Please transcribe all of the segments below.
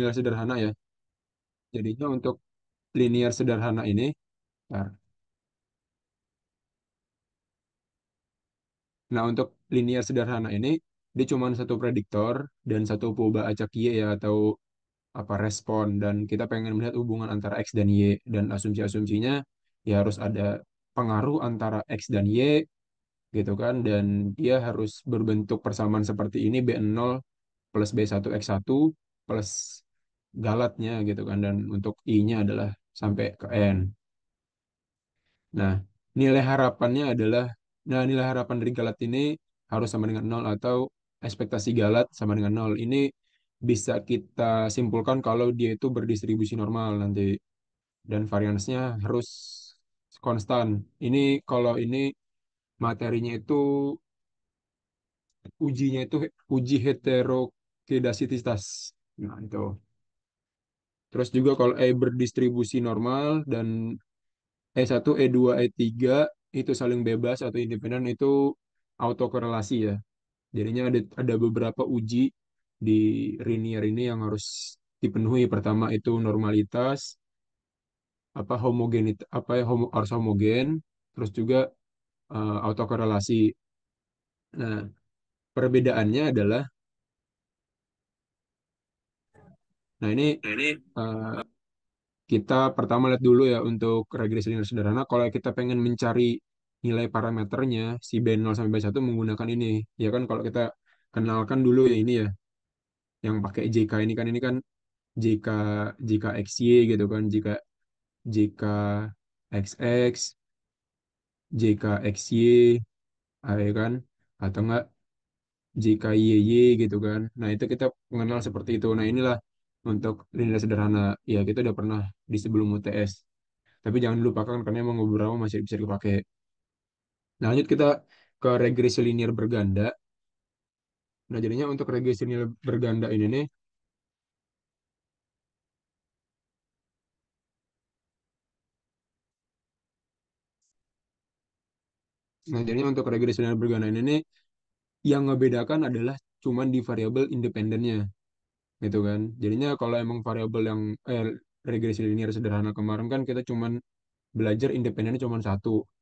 linear sederhana ya. Jadinya untuk linear sederhana ini, bentar. Nah untuk linear sederhana ini, dia cuma satu prediktor dan satu perubahan acak Y ya, atau apa respon, dan kita pengen melihat hubungan antara X dan Y, dan asumsi-asumsinya ya harus ada pengaruh antara X dan Y gitu kan, dan dia harus berbentuk persamaan seperti ini B0 plus B1 X1 plus galatnya gitu kan, dan untuk I-nya adalah sampai ke N. Nah, nilai harapannya adalah, nah nilai harapan dari galat ini harus sama dengan nol, atau ekspektasi galat sama dengan nol. Ini bisa kita simpulkan kalau dia itu berdistribusi normal nanti, dan variansnya harus konstan. Ini kalau ini materinya itu ujinya itu uji heterokedasitas. Nah, itu. Terus juga kalau E berdistribusi normal dan E1, E2, E3 itu saling bebas atau independen, itu autokorelasi ya. Jadinya ada beberapa uji di linear ini yang harus dipenuhi. Pertama itu normalitas, apa homogenit, apa ya, harus homogen, terus juga autokorelasi. Nah, perbedaannya adalah, nah ini eh, kita pertama lihat dulu ya untuk regresi linear sederhana. Kalau kita pengen mencari nilai parameternya si B0 sampai B1 menggunakan ini. Ya kan kalau kita kenalkan dulu ya ini ya, yang pakai JK ini kan JK JK XY gitu kan, JK JK XX, JK XY, ya kan, atau enggak JKYY gitu kan. Nah, itu kita mengenal seperti itu. Nah, inilah untuk linear sederhana. Ya, kita udah pernah di sebelum UTS. Tapi jangan dilupakan karena emang beberapa masih bisa dipakai. Nah, lanjut kita ke regresi linear berganda. Nah, jadinya untuk regresi linear berganda ini nih, nah jadinya untuk regresi linear berganda ini nih, yang ngebedakan adalah cuman di variabel independennya, gitu kan. Jadinya kalau emang variabel yang regresi linear sederhana kemarin kan kita cuman belajar independennya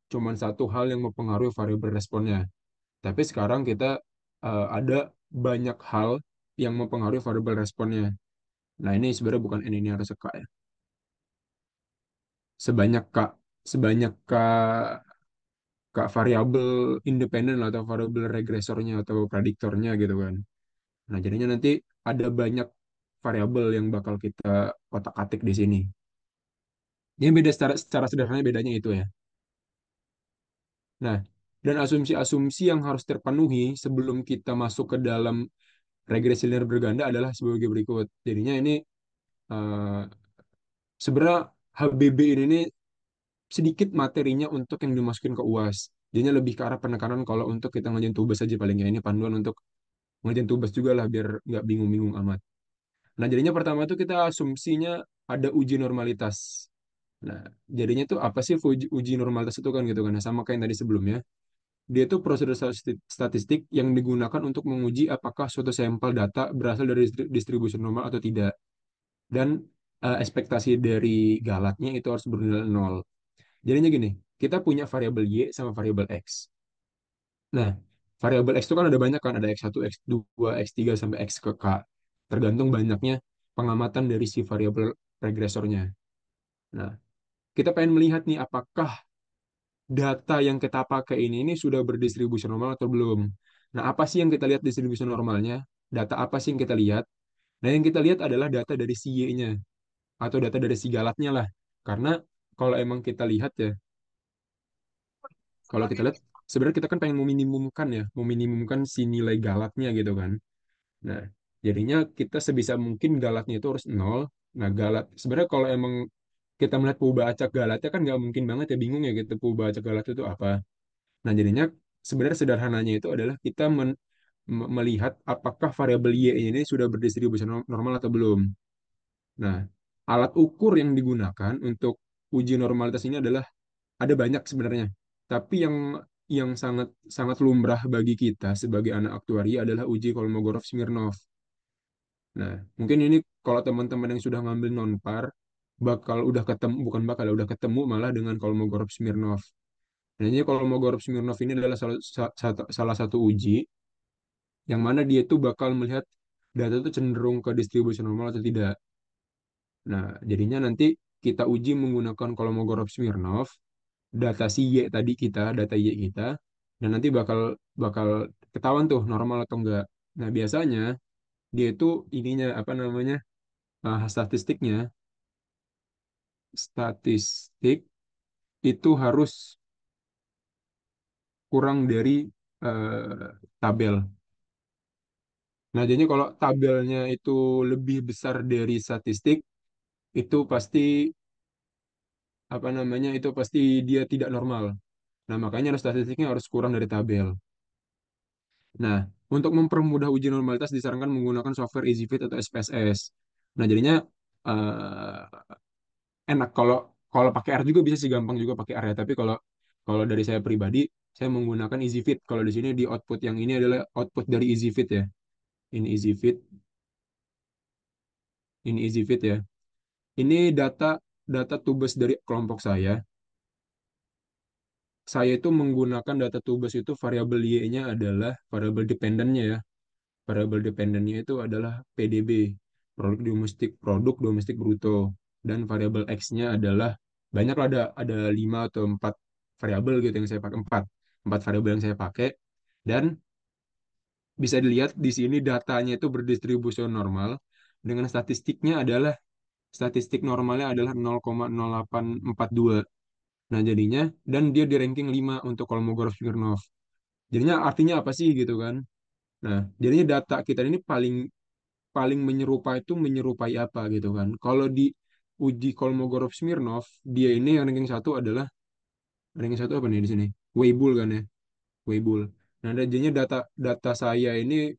cuman satu hal yang mempengaruhi variabel responnya. Tapi sekarang kita ada banyak hal yang mempengaruhi variabel responnya. Nah, ini sebenarnya bukan N ini harus ya. Sebanyak Kak, sebanyak Kak variabel independen lah, atau variabel regresornya atau prediktornya gitu kan. Nah, jadinya nanti ada banyak variabel yang bakal kita otak-atik di sini. Ini beda secara sederhana, bedanya itu ya. Nah, dan asumsi-asumsi yang harus terpenuhi sebelum kita masuk ke dalam regresi linear berganda adalah sebagai berikut. Jadinya ini eh, sebenarnya HBB ini nih sedikit materinya untuk yang dimasukin ke UAS. Jadinya lebih ke arah penekanan kalau untuk kita ngerjain tugas aja, paling nggak ini panduan untuk ngerjain tugas juga lah biar nggak bingung-bingung amat. Nah, jadinya pertama tuh kita asumsinya ada uji normalitas. Nah, jadinya tuh apa sih uji normalitas itu kan gitu kan. Nah, sama kayak yang tadi sebelumnya, dia itu prosedur statistik yang digunakan untuk menguji apakah suatu sampel data berasal dari distribusi normal atau tidak. Dan ekspektasi dari galatnya itu harus bernilai nol. Jadinya gini, kita punya variabel Y sama variabel X. Nah, variabel X itu kan ada banyak kan, ada X1, X2, X3, sampai X ke K. Tergantung banyaknya pengamatan dari si variabel regresornya. Nah, kita pengen melihat nih apakah data yang kita pakai ini sudah berdistribusi normal atau belum. Nah, apa sih yang kita lihat distribusi normalnya? Data apa sih yang kita lihat? Nah, yang kita lihat adalah data dari si Y-nya atau data dari si galatnya lah. Karena kalau emang kita lihat ya, kalau kita lihat sebenarnya kita kan pengen meminimumkan ya, meminimumkan si nilai galatnya gitu kan. Nah, jadinya kita sebisa mungkin galatnya itu harus nol. Nah, galat sebenarnya kalau emang kita melihat perubahan acak galatnya kan nggak mungkin banget ya, bingung ya gitu perubahan acak galat itu apa. Nah, jadinya sebenarnya sederhananya itu adalah kita melihat apakah variabel Y ini sudah berdistribusi normal atau belum. Nah, alat ukur yang digunakan untuk uji normalitas ini adalah ada banyak sebenarnya. Tapi yang sangat sangat lumrah bagi kita sebagai anak aktuaria adalah uji Kolmogorov-Smirnov. Nah, mungkin ini kalau teman-teman yang sudah ngambil non-par, bakal udah ketemu, bukan bakal, ya, udah ketemu malah dengan Kolmogorov Smirnov. Nah, ini Kolmogorov Smirnov ini adalah salah satu uji yang mana dia itu bakal melihat data itu cenderung ke distribusi normal atau tidak. Nah, jadinya nanti kita uji menggunakan Kolmogorov Smirnov, data si Y tadi kita, data Y kita, dan nanti bakal bakal ketahuan tuh normal atau enggak. Nah, biasanya dia itu ininya apa namanya? Statistiknya, statistik itu harus kurang dari tabel. Nah, jadi kalau tabelnya itu lebih besar dari statistik, itu pasti apa namanya? Itu pasti dia tidak normal. Nah, makanya statistiknya harus kurang dari tabel. Nah, untuk mempermudah uji normalitas disarankan menggunakan software EasyFit atau SPSS. Nah, jadinya eh, enak kalau kalau pakai R juga bisa sih, gampang juga pakai R ya. Tapi kalau kalau dari saya pribadi, saya menggunakan EasyFit. Kalau di sini di output yang ini adalah output dari EasyFit ya. Ini EasyFit, ini EasyFit ya. Ini data data tubes dari kelompok saya. Saya itu menggunakan data tubes itu variabel Y-nya adalah variabel dependennya ya. Variabel dependennya itu adalah PDB, produk domestik bruto, dan variabel X-nya adalah banyak lah, ada 5 atau 4 variabel gitu yang saya pakai, empat variabel yang saya pakai, dan bisa dilihat di sini datanya itu berdistribusi normal dengan statistik normalnya adalah 0,0842. Nah, jadinya dan dia di ranking 5 untuk Kolmogorov-Smirnov. Jadinya artinya apa sih gitu kan? Nah, jadinya data kita ini paling paling menyerupai itu menyerupai apa gitu kan. Kalau di uji Kolmogorov Smirnov, dia ini yang ranking satu apa nih di sini? Weibull kan ya, Weibull. Nah, jadinya data data saya ini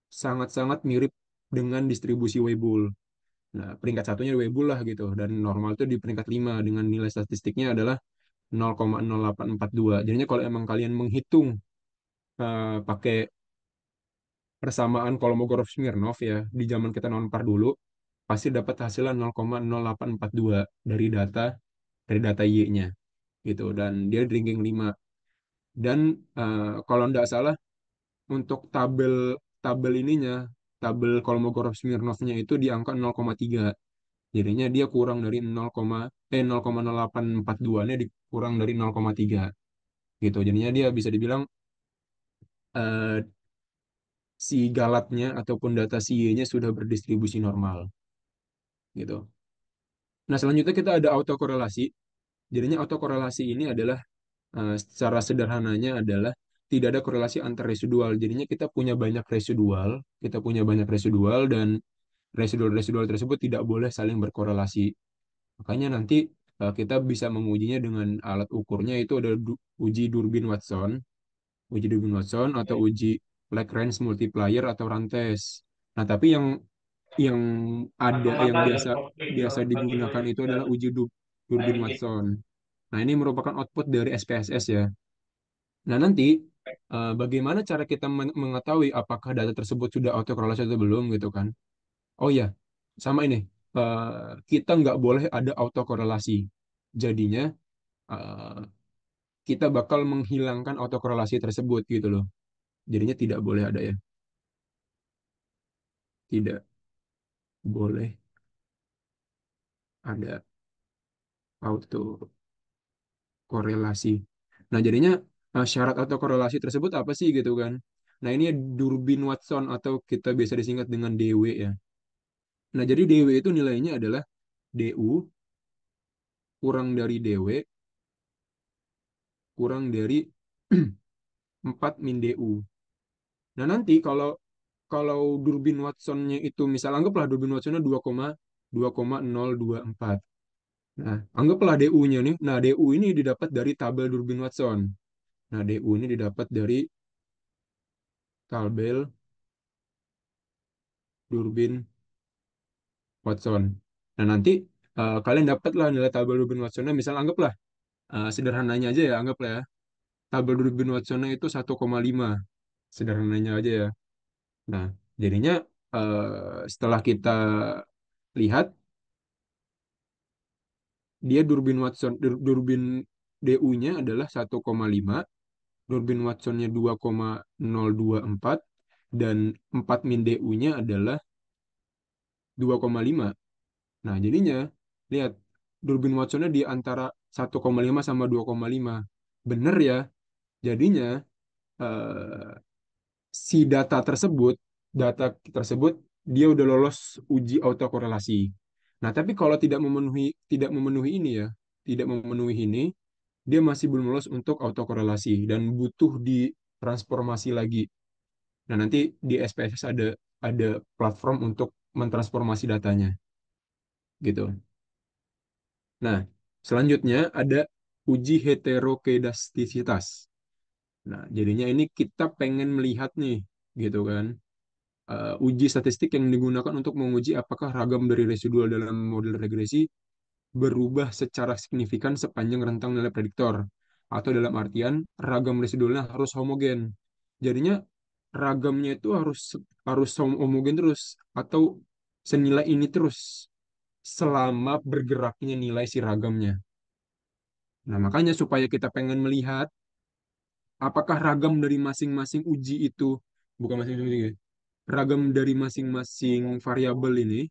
sangat-sangat mirip dengan distribusi Weibull. Nah, peringkat satunya Weibull lah gitu, dan normal itu di peringkat 5 dengan nilai statistiknya adalah 0,0842. Jadinya kalau emang kalian menghitung pakai persamaan Kolmogorov-Smirnov ya di zaman kita nonpar dulu, pasti dapat hasilnya 0,0842 dari data Y-nya gitu, dan dia di ranking 5. Dan kalau nggak salah untuk tabel tabel ininya, tabel Kolmogorov-Smirnovnya itu di angka 0,3. Jadinya dia kurang dari 0,0842-nya dikurang dari 0,3 gitu. Jadinya dia bisa dibilang eh, si galatnya ataupun data si Y-nya sudah berdistribusi normal gitu. Nah, selanjutnya kita ada autokorelasi. Jadinya autokorelasi ini adalah secara sederhananya adalah tidak ada korelasi antar residual. Jadinya kita punya banyak residual dan residual-residual tersebut tidak boleh saling berkorelasi. Makanya nanti kita bisa mengujinya dengan alat ukurnya itu ada uji Durbin Watson, atau uji Lagrange multiplier atau Rantes. Nah, tapi yang yang biasa biasa digunakan itu adalah uji Durbin Watson. Nah, ini merupakan output dari SPSS ya. Nah, nanti bagaimana cara kita mengetahui apakah data tersebut sudah autokorelasi atau belum gitu kan? Oh ya, sama ini. Kita nggak boleh ada autokorelasi. Jadinya eh, kita bakal menghilangkan autokorelasi tersebut gitu loh. Jadinya tidak boleh ada ya. Tidak boleh ada autokorelasi. Nah, jadinya syarat autokorelasi tersebut apa sih gitu kan? Nah, ini Durbin Watson atau kita biasa disingkat dengan DW ya. Nah, jadi DW itu nilainya adalah DU kurang dari DW kurang dari 4 min DU. Nah, nanti kalau kalau Durbin Watsonnya itu misal anggaplah Durbin Watsonnya 2,2,024. Nah, anggaplah DU-nya nih. Nah, DU ini didapat dari tabel Durbin Watson. Nah, DU ini didapat dari tabel Durbin Watson. Nah, nanti kalian dapatlah nilai tabel Durbin Watsonnya. Misal anggaplah sederhananya aja ya, anggaplah ya. Tabel Durbin Watsonnya itu 1,5. Sederhananya aja ya. Nah, jadinya Setelah kita lihat, dia Durbin Watson, Durbin DU-nya adalah 1,5, Durbin Watsonnya 2,024, dan 4 min DU-nya adalah 2,5. Nah, jadinya lihat Durbin Watsonnya di antara 1,5 sama 2,5. Bener ya? Jadinya eh, si data tersebut dia udah lolos uji autokorelasi. Nah, tapi kalau tidak memenuhi ini ya, tidak memenuhi ini, dia masih belum lolos untuk autokorelasi dan butuh ditransformasi lagi. Nah, nanti di SPSS ada platform untuk mentransformasi datanya gitu. Nah, selanjutnya ada uji heterokedastisitas. Nah, jadinya ini kita pengen melihat nih, gitu kan, uji statistik yang digunakan untuk menguji apakah ragam dari residual dalam model regresi berubah secara signifikan sepanjang rentang nilai prediktor. Atau dalam artian, ragam residualnya harus homogen. Jadinya, ragamnya itu harus harus homogen terus, atau senilai ini terus, selama bergeraknya nilai si ragamnya. Nah, makanya supaya kita pengen melihat apakah ragam dari masing-masing uji itu, bukan masing-masing uji, ragam dari masing-masing variabel ini,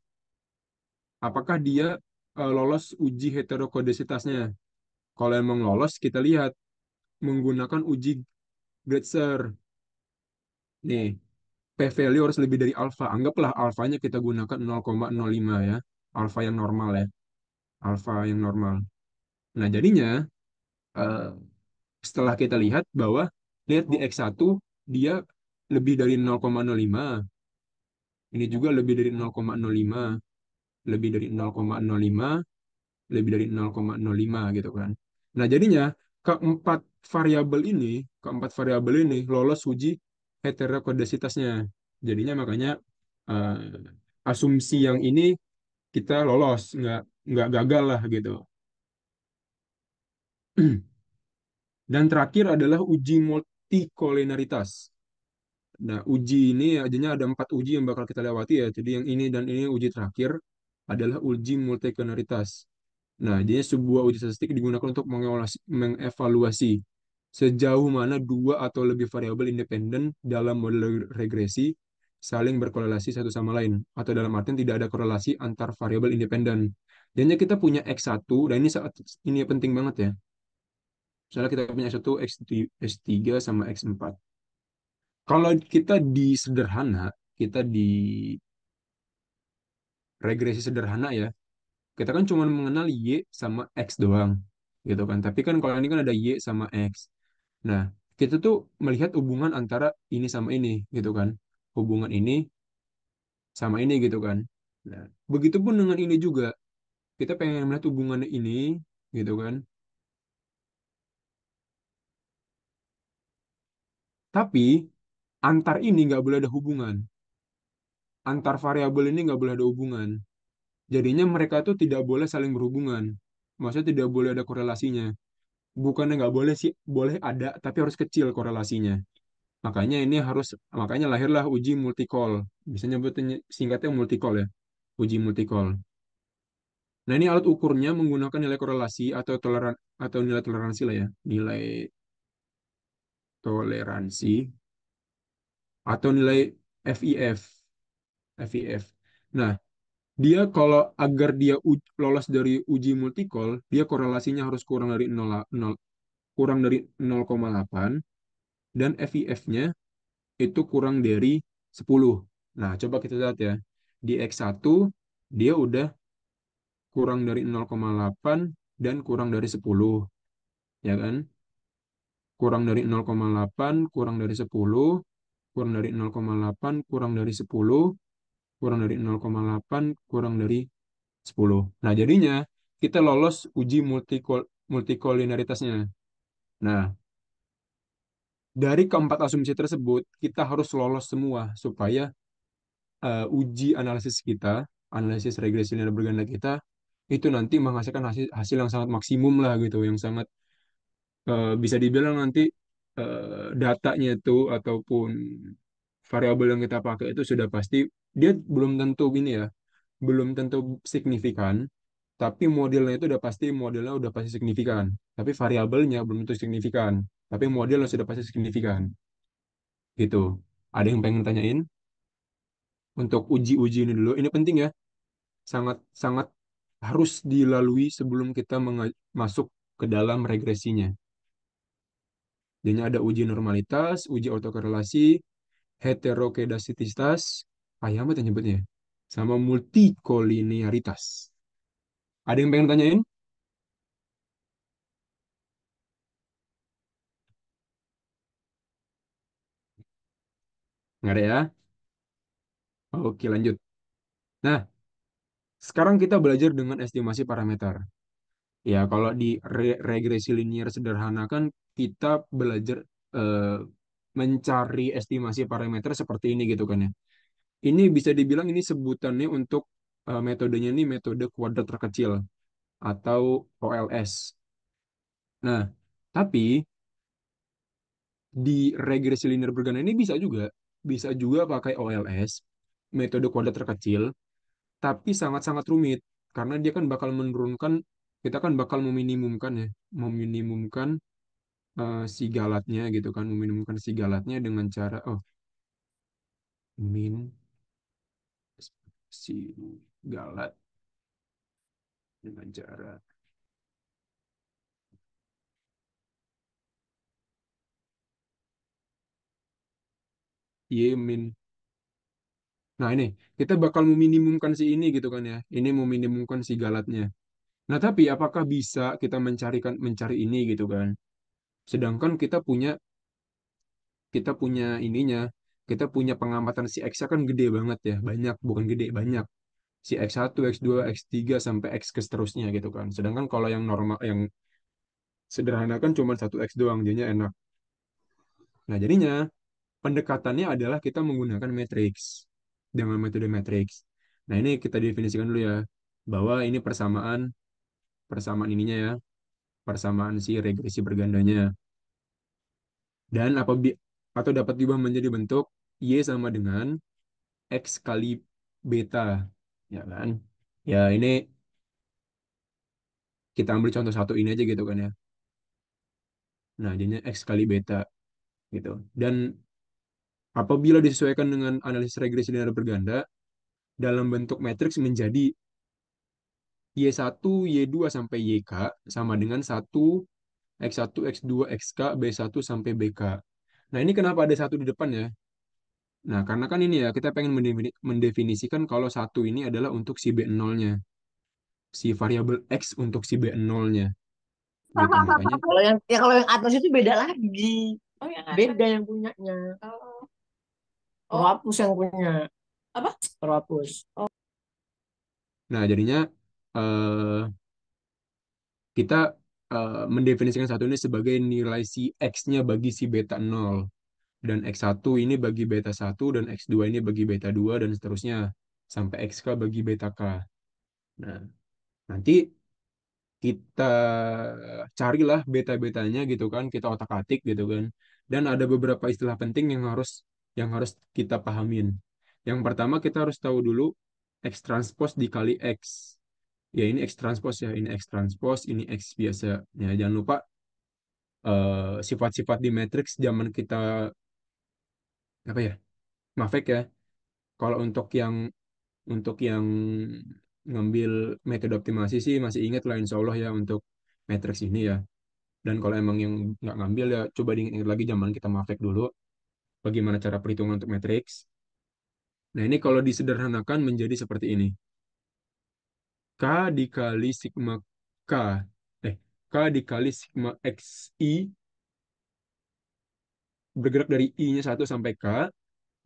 apakah dia lolos uji heterokodesitasnya. Kalau emang lolos, kita lihat menggunakan uji Gretzer. Nih, p-value harus lebih dari alfa. Anggaplah alfanya kita gunakan 0,05 ya. Alfa yang normal ya. Alfa yang normal. Nah, jadinya eh, setelah kita lihat bahwa lihat di X1 dia lebih dari 0,05, ini juga lebih dari 0,05, lebih dari 0,05, lebih dari 0,05 gitu kan. Nah, jadinya keempat keempat variabel ini lolos uji heterokodasitasnya. Jadinya makanya asumsi yang ini kita lolos, nggak gagal lah gitu. Dan terakhir adalah uji multikolinaritas. Nah, uji ini aja ada 4 uji yang bakal kita lewati ya. Jadi yang ini dan ini uji terakhir adalah uji multikolinitas. Nah, jadi sebuah uji statistik digunakan untuk mengevaluasi sejauh mana dua atau lebih variabel independen dalam model regresi saling berkorelasi satu sama lain. Atau dalam artian tidak ada korelasi antar variabel independen. Jadinya kita punya X1, dan ini penting banget ya. Misalnya kita punya X1, X3 sama X4. Kalau kita di sederhana, kita di regresi sederhana ya, kita kan cuma mengenal Y sama X doang, gitu kan. Tapi kan kalau ini kan ada Y sama X. Nah, kita tuh melihat hubungan antara ini sama ini, gitu kan. Hubungan ini sama ini, gitu kan. Nah, begitupun dengan ini juga. Kita pengen melihat hubungan ini, gitu kan. Tapi, antar ini nggak boleh ada hubungan. Antar variabel ini nggak boleh ada hubungan. Jadinya mereka tuh tidak boleh saling berhubungan. Maksudnya tidak boleh ada korelasinya. Bukannya nggak boleh sih, boleh ada, tapi harus kecil korelasinya. Makanya lahirlah uji multicol. Bisa nyebutnya singkatnya multicol ya, uji multicol. Nah, ini alat ukurnya menggunakan nilai korelasi atau nilai toleransi lah ya, nilai toleransi atau nilai FIF, FIF. Nah, dia kalau agar dia lolos dari uji multicol, dia korelasinya harus kurang dari 0,8, dan FIF-nya itu kurang dari 10. Nah, coba kita lihat ya. Di X1 dia udah kurang dari 0,8 dan kurang dari 10, ya kan? Kurang dari 0,8, kurang dari 10, kurang dari 0,8, kurang dari 10, kurang dari 0,8, kurang dari 10. Nah, jadinya kita lolos uji multikolinaritasnya. Nah, dari keempat asumsi tersebut, kita harus lolos semua supaya uji analisis kita, analisis regresi linear berganda kita, itu nanti menghasilkan hasil, hasil yang sangat maksimum lah gitu, yang sangat bisa dibilang nanti datanya itu ataupun variabel yang kita pakai itu sudah pasti dia belum tentu ini ya, belum tentu signifikan, tapi modelnya udah pasti signifikan. Tapi variabelnya belum tentu signifikan, tapi modelnya sudah pasti signifikan. Gitu. Ada yang pengen tanyain untuk uji-uji ini dulu? Ini penting ya, sangat sangat harus dilalui sebelum kita masuk ke dalam regresinya. Jadi ada uji normalitas, uji autokorelasi, heterokedastisitas, apa ya apa nyebutnya? Sama multikolinearitas. Ada yang pengen tanyain? Nggak ada ya? Oke, lanjut. Nah, sekarang kita belajar dengan estimasi parameter. Ya, kalau di regresi linear sederhana kan kita belajar eh, mencari estimasi parameter seperti ini gitu kan ya. Ini bisa dibilang ini sebutannya untuk metodenya ini metode kuadrat terkecil atau OLS. Nah, tapi di regresi linear berganda ini bisa juga pakai OLS, metode kuadrat terkecil, tapi sangat-sangat rumit karena dia kan bakal menurunkan, kita kan bakal meminimumkan ya, meminimumkan si galatnya gitu kan, meminimumkan si galatnya dengan cara min si galat dengan cara y min. Nah ini kita bakal meminimumkan si ini gitu kan ya, ini meminimumkan si galatnya. Nah tapi apakah bisa kita mencari ini gitu kan? Sedangkan kita punya ininya, kita punya pengamatan si X kan gede banget ya, banyak, bukan gede, banyak. Si X1, X2, X3 sampai X ke seterusnya gitu kan. Sedangkan kalau yang normal, yang sederhana kan cuma satu X doang, jadinya enak. Nah, jadinya pendekatannya adalah kita menggunakan matriks dengan metode matriks. Nah, ini kita definisikan dulu ya, bahwa ini persamaan, persamaan ininya ya, persamaan si regresi bergandanya. Dan atau dapat diubah menjadi bentuk Y sama dengan X kali beta, ya kan? Ya ini kita ambil contoh satu ini aja gitu kan ya. Nah, jadinya X kali beta gitu. Dan apabila disesuaikan dengan analisis regresi linear berganda dalam bentuk matriks menjadi Y1, Y2 sampai YK sama dengan 1, X1, X2, XK, B1 sampai BK. Nah, ini kenapa ada satu di depan ya? Nah, karena kan ini ya, kita pengen mendefinisikan kalau satu ini adalah untuk si B0-nya, si variabel X untuk si B0-nya gitu. Makanya, Kalau yang atas itu beda lagi. Oh, yang atas. Beda yang punyanya. Oh. Terhapus yang punya. Apa? Terhapus. nah jadinya eh, kita mendefinisikan satu ini sebagai nilai si X-nya bagi si beta 0. Dan X1 ini bagi beta 1 dan X2 ini bagi beta 2 dan seterusnya sampai XK bagi beta K. Nah, nanti kita carilah beta-betanya gitu kan, kita otak-atik gitu kan. Dan ada beberapa istilah penting yang harus kita pahamin. Yang pertama kita harus tahu dulu X transpose dikali X. Ya ini X transpose ya, ini X transpose, ini X biasa. Ya jangan lupa sifat-sifat di matriks zaman kita apa ya? Mafek ya. Kalau untuk yang ngambil metode optimasi sih masih ingat lah insya Allah ya untuk matriks ini ya. Dan kalau emang yang nggak ngambil ya coba diingat lagi zaman kita mafek dulu bagaimana cara perhitungan untuk matriks. Nah ini kalau disederhanakan menjadi seperti ini. K dikali sigma K. Eh, K dikali sigma XI bergerak dari I-nya 1 sampai K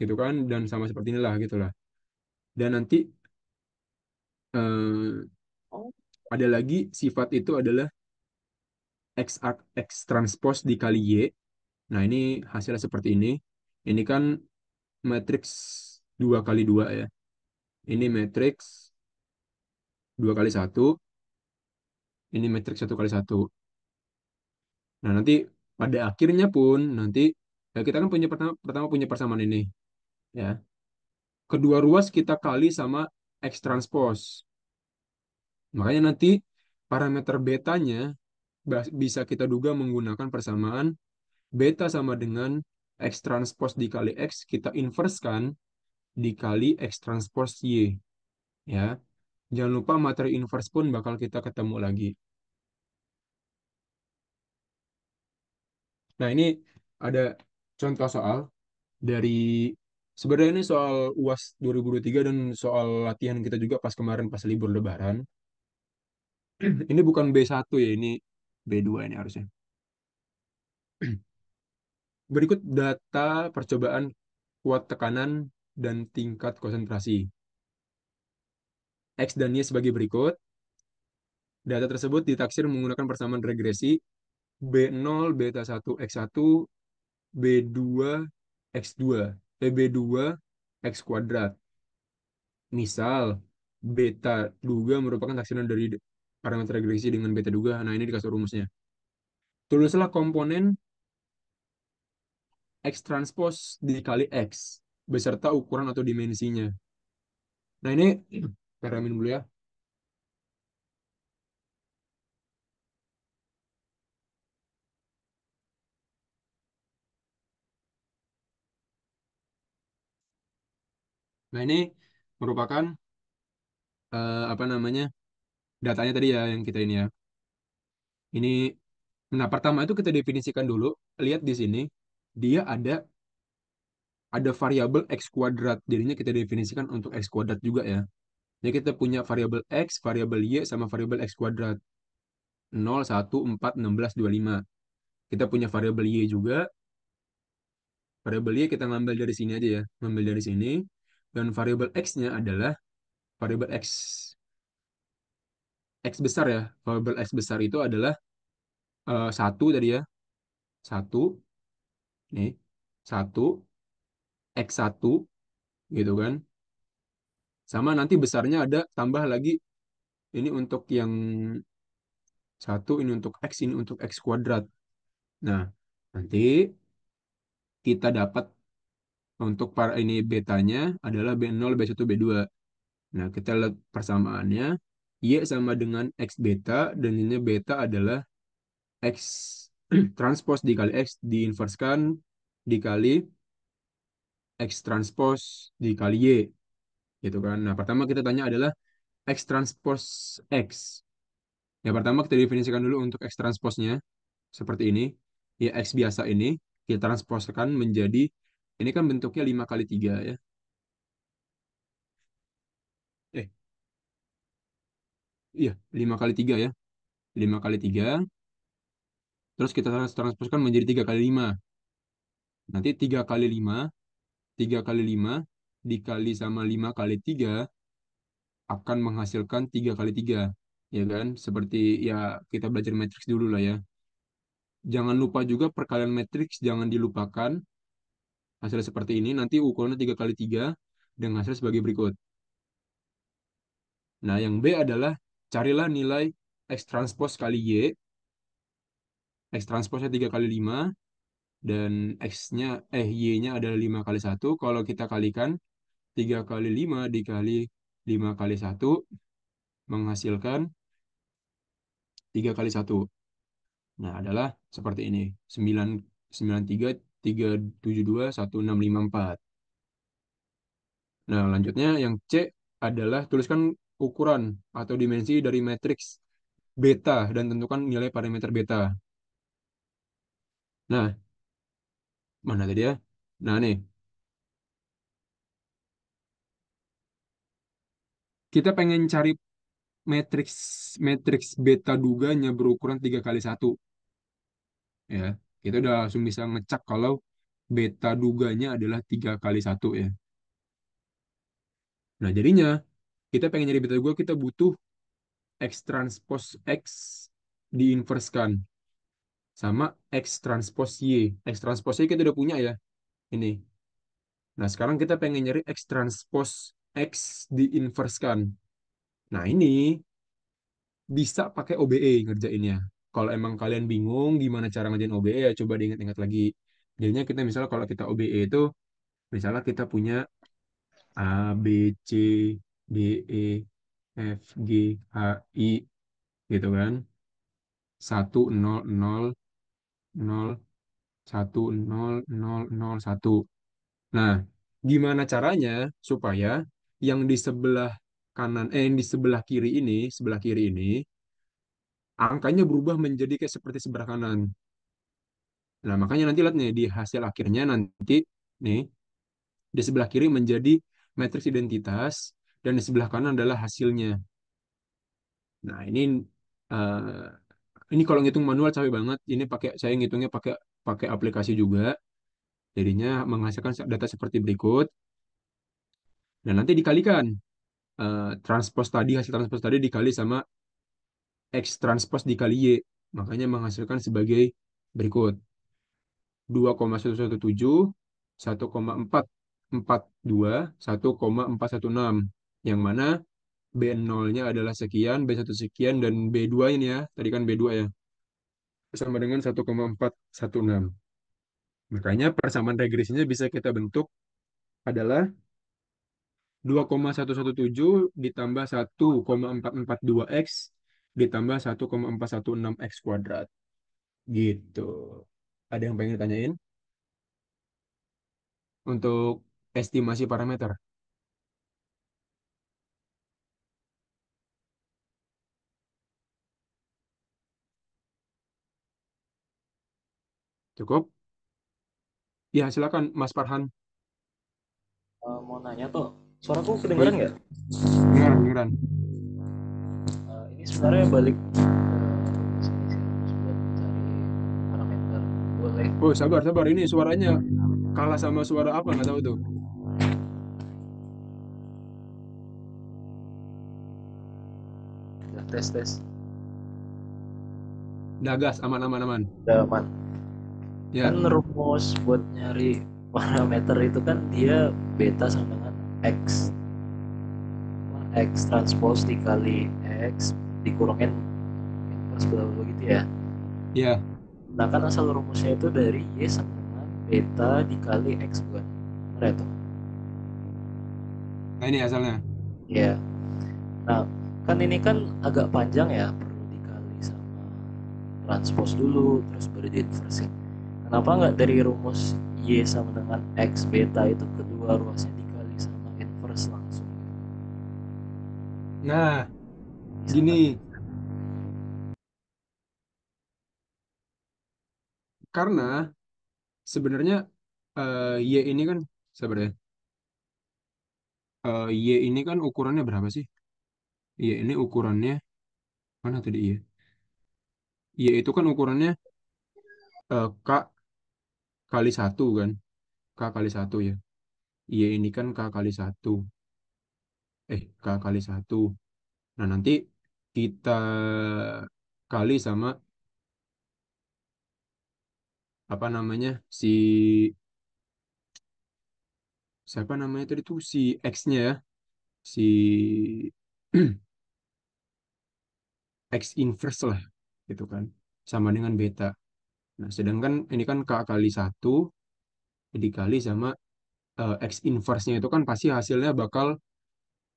gitu kan. Dan sama seperti inilah gitu lah. Dan nanti eh, ada lagi sifat itu adalah X, X transpose dikali Y. Nah, ini hasilnya seperti ini. Ini kan matriks 2 kali 2 ya. Ini matriks 2 kali 1. Ini matriks 1 kali 1. Nah, nanti pada akhirnya pun nanti ya kita kan punya pertama punya persamaan ini ya. kedua ruas kita kali sama X transpose. Makanya nanti parameter betanya bisa kita duga menggunakan persamaan beta sama dengan X transpose dikali X, kita inverskan dikali X transpose Y. Ya, jangan lupa materi inverse pun bakal kita ketemu lagi. Nah, ini ada contoh soal dari sebenarnya ini soal UAS 2023 dan soal latihan kita juga pas kemarin pas libur Lebaran. Ini bukan B1 ya, ini B2 ini harusnya. Berikut data percobaan kuat tekanan dan tingkat konsentrasi. X dan Y sebagai berikut. Data tersebut ditaksir menggunakan persamaan regresi B0 beta 1 X1 B2 X2 B2 X kuadrat. Misal beta duga merupakan taksiran dari parameter regresi dengan beta duga. Nah, ini dikasih rumusnya. Tulislah komponen X transpose dikali X beserta ukuran atau dimensinya. Nah, ini kita remin dulu ya. Nah, ini merupakan apa namanya? Datanya tadi ya yang kita ini ya. Ini nah pertama itu kita definisikan dulu. Lihat di sini dia ada variabel X kuadrat. Jadinya kita definisikan untuk X kuadrat juga ya. Jadi kita punya variabel X, variabel Y, sama variabel X kuadrat. 0, 1, 4, 16, 25. Kita punya variabel Y juga. Variabel Y kita ngambil dari sini aja ya. Ngambil dari sini. Dan variabel X-nya adalah variabel X besar ya. Variabel X besar itu adalah 1 tadi ya. Satu, nih. Satu, X1, gitu kan. Sama nanti besarnya ada tambah lagi. Ini untuk yang satu, ini untuk X, ini untuk X kuadrat. Nah, nanti kita dapat untuk para ini betanya adalah B0, B1, B2. Nah, kita lihat persamaannya. Y sama dengan X beta, dan ini beta adalah X transpose dikali X diinverskan dikali X transpose dikali Y. Gitu kan. Nah, pertama kita tanya adalah X transpose X. Ya, pertama kita definisikan dulu untuk X transposnya. Seperti ini. Ya, X biasa ini kita transposkan menjadi, ini kan bentuknya 5 kali 3 ya. Eh, iya, 5 kali 3 ya. 5 kali 3. Terus kita transposkan menjadi 3 kali 5. Nanti 3 kali 5, 3 kali 5 dikali sama 5 kali 3 akan menghasilkan 3 kali 3. Ya kan? Seperti ya kita belajar matriks dulu lah ya. Jangan lupa juga perkalian matriks, jangan dilupakan. Hasilnya seperti ini, nanti ukurannya 3 kali 3 dengan hasil sebagai berikut. Nah, yang B adalah carilah nilai X transpose kali Y. X transposnya 3 kali 5 dan Y-nya adalah 5 kali 1. Kalau kita kalikan 3 kali 5 dikali 5 kali 1 menghasilkan 3 kali 1. Nah, adalah seperti ini. 9, 93, 372, 1654. Nah, lanjutnya yang C adalah tuliskan ukuran atau dimensi dari matriks beta dan tentukan nilai parameter beta. Nah, mana tadi ya? Nah, nih, kita pengen cari matriks matriks beta duganya berukuran 3 kali 1 ya. Kita udah langsung bisa ngecek kalau beta duganya adalah 3 kali 1 ya. Nah, jadinya kita pengen nyari beta duga, kita butuh X transpose X diinverskan sama X transpose Y. X transpose Y kita udah punya ya. Ini. Nah, sekarang kita pengen nyari X transpose X diinverskan. Nah, ini bisa pakai OBE ngerjainnya. Kalau emang kalian bingung gimana cara ngerjain OBE, ya coba diingat-ingat lagi. Jadinya kita misalnya kalau kita OBE itu, misalnya kita punya A, B, C, D, E, F, G, H, I, gitu kan. 1, 0, 0, 0, 1. Nah, gimana caranya supaya yang di sebelah kanan, yang di sebelah kiri ini, angkanya berubah menjadi kayak seperti sebelah kanan. Nah, makanya nanti lihat nih di hasil akhirnya nanti nih di sebelah kiri menjadi matriks identitas dan di sebelah kanan adalah hasilnya. Nah, eh, ini kalau ngitung manual capek banget. Ini saya ngitungnya pakai pakai aplikasi juga. Jadinya menghasilkan data seperti berikut. Dan nanti dikalikan hasil transpose tadi dikali sama X transpose dikali Y. Makanya menghasilkan sebagai berikut. 2,117, 1,442, 1,416. Yang mana B0-nya adalah sekian, B1 sekian, dan B2 ini ya. Tadi kan B2 ya. Sama dengan 1,416. Makanya persamaan regresinya bisa kita bentuk adalah 2,117 ditambah 1,442 X ditambah 1,416 X kuadrat. Gitu. Ada yang pengen ditanyain untuk estimasi parameter? Cukup? Ya, silakan Mas Farhan. Mau nanya tuh, suaraku kedengeran Woi, nggak? dengaran, dengaran. Ini sebenarnya balik sini buat cari parameter. Boleh Oh, sabar, sabar. Ini suaranya kalah sama suara apa? Nggak tahu tuh. ya, tes tes. Dagas, aman, aman, aman. Udah aman. Kan Ya, rumus buat nyari parameter itu kan dia beta sama dengan x. X transpose dikali x dikurangin inverse bla bla gitu ya. ya. Nah kan asal rumusnya itu dari y sama dengan beta dikali x bukan? Benar ya tuh? Nah, ini asalnya. Ya. Nah, kan ini kan agak panjang ya, perlu dikali sama transpose dulu, terus baru di inversi. Kenapa nggak dari rumus y sama dengan x beta itu kedua ruasnya dikali sama inverse langsung? Nah, Bisa kan? gini. Karena sebenarnya Y ini kan, sebenarnya Y ini kan ukurannya berapa sih? Y ini ukurannya, mana tadi Y? Y itu kan ukurannya K kali satu kan? K kali satu ya. Y ini kan K kali satu. K kali satu. Nah, nanti kita kali sama apa namanya si siapa namanya tadi tuh si X-nya ya, si X inverse lah gitu kan, sama dengan beta. Nah, sedangkan ini kan K kali satu dikali sama X inverse-nya itu kan pasti hasilnya bakal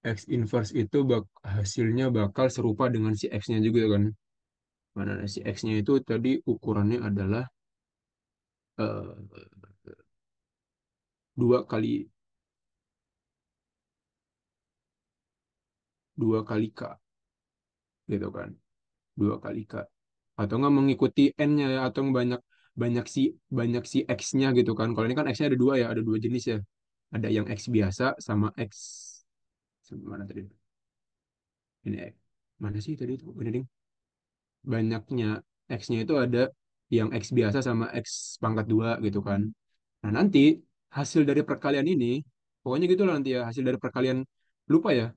X inverse itu hasilnya bakal serupa dengan si X-nya juga kan. Mana si X-nya itu tadi ukurannya adalah eh, 2 kali 2 kali K gitu kan. 2 kali K. Atau nggak mengikuti N-nya ya, atau banyak banyak si X-nya gitu kan. Kalau ini kan X-nya ada dua ya, ada dua jenis ya. Ada yang X biasa sama X mana tadi? Ini mana sih tadi itu? Ini ding. Banyaknya X-nya itu ada yang X biasa sama X pangkat 2 gitu kan. Nah, nanti hasil dari perkalian ini, pokoknya gitu lah nanti ya, hasil dari perkalian, lupa ya,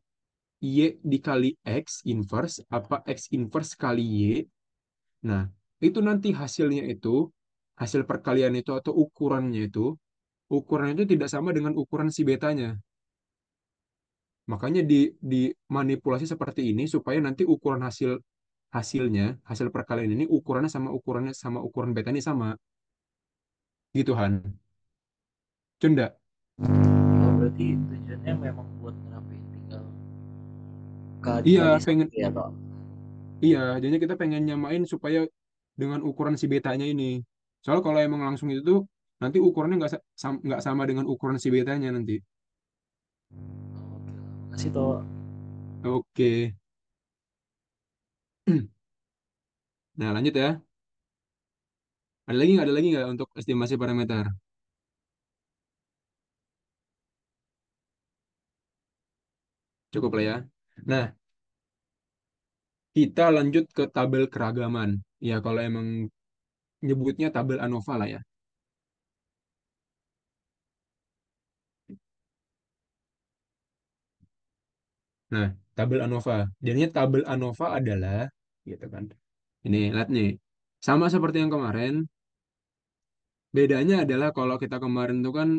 Y dikali X inverse, apa X inverse kali Y. Nah, itu nanti hasilnya itu, hasil perkalian itu atau ukurannya itu tidak sama dengan ukuran si betanya. Makanya dimanipulasi seperti ini supaya nanti ukuran hasil perkalian ini ukurannya sama ukuran beta ini sama. Gitu Han. Cunda. berarti tujuannya memang buat ngerapiin tinggal Iya, kali pengen, satu ya toh. iya, jadinya kita pengen nyamain supaya dengan ukuran si betanya ini. Soalnya kalau emang langsung itu tuh, nanti ukurannya nggak sama dengan ukuran si betanya nanti. Oke lah, makasih toh. Oke. Nah, lanjut ya. Ada lagi nggak untuk estimasi parameter? Cukup lah ya. Nah, kita lanjut ke tabel keragaman. Ya, kalau emang nyebutnya tabel ANOVA lah ya. Nah, tabel ANOVA. Jadinya tabel ANOVA adalah, gitu kan. Ini, lihat nih. Sama seperti yang kemarin, bedanya adalah kalau kita kemarin tuh kan,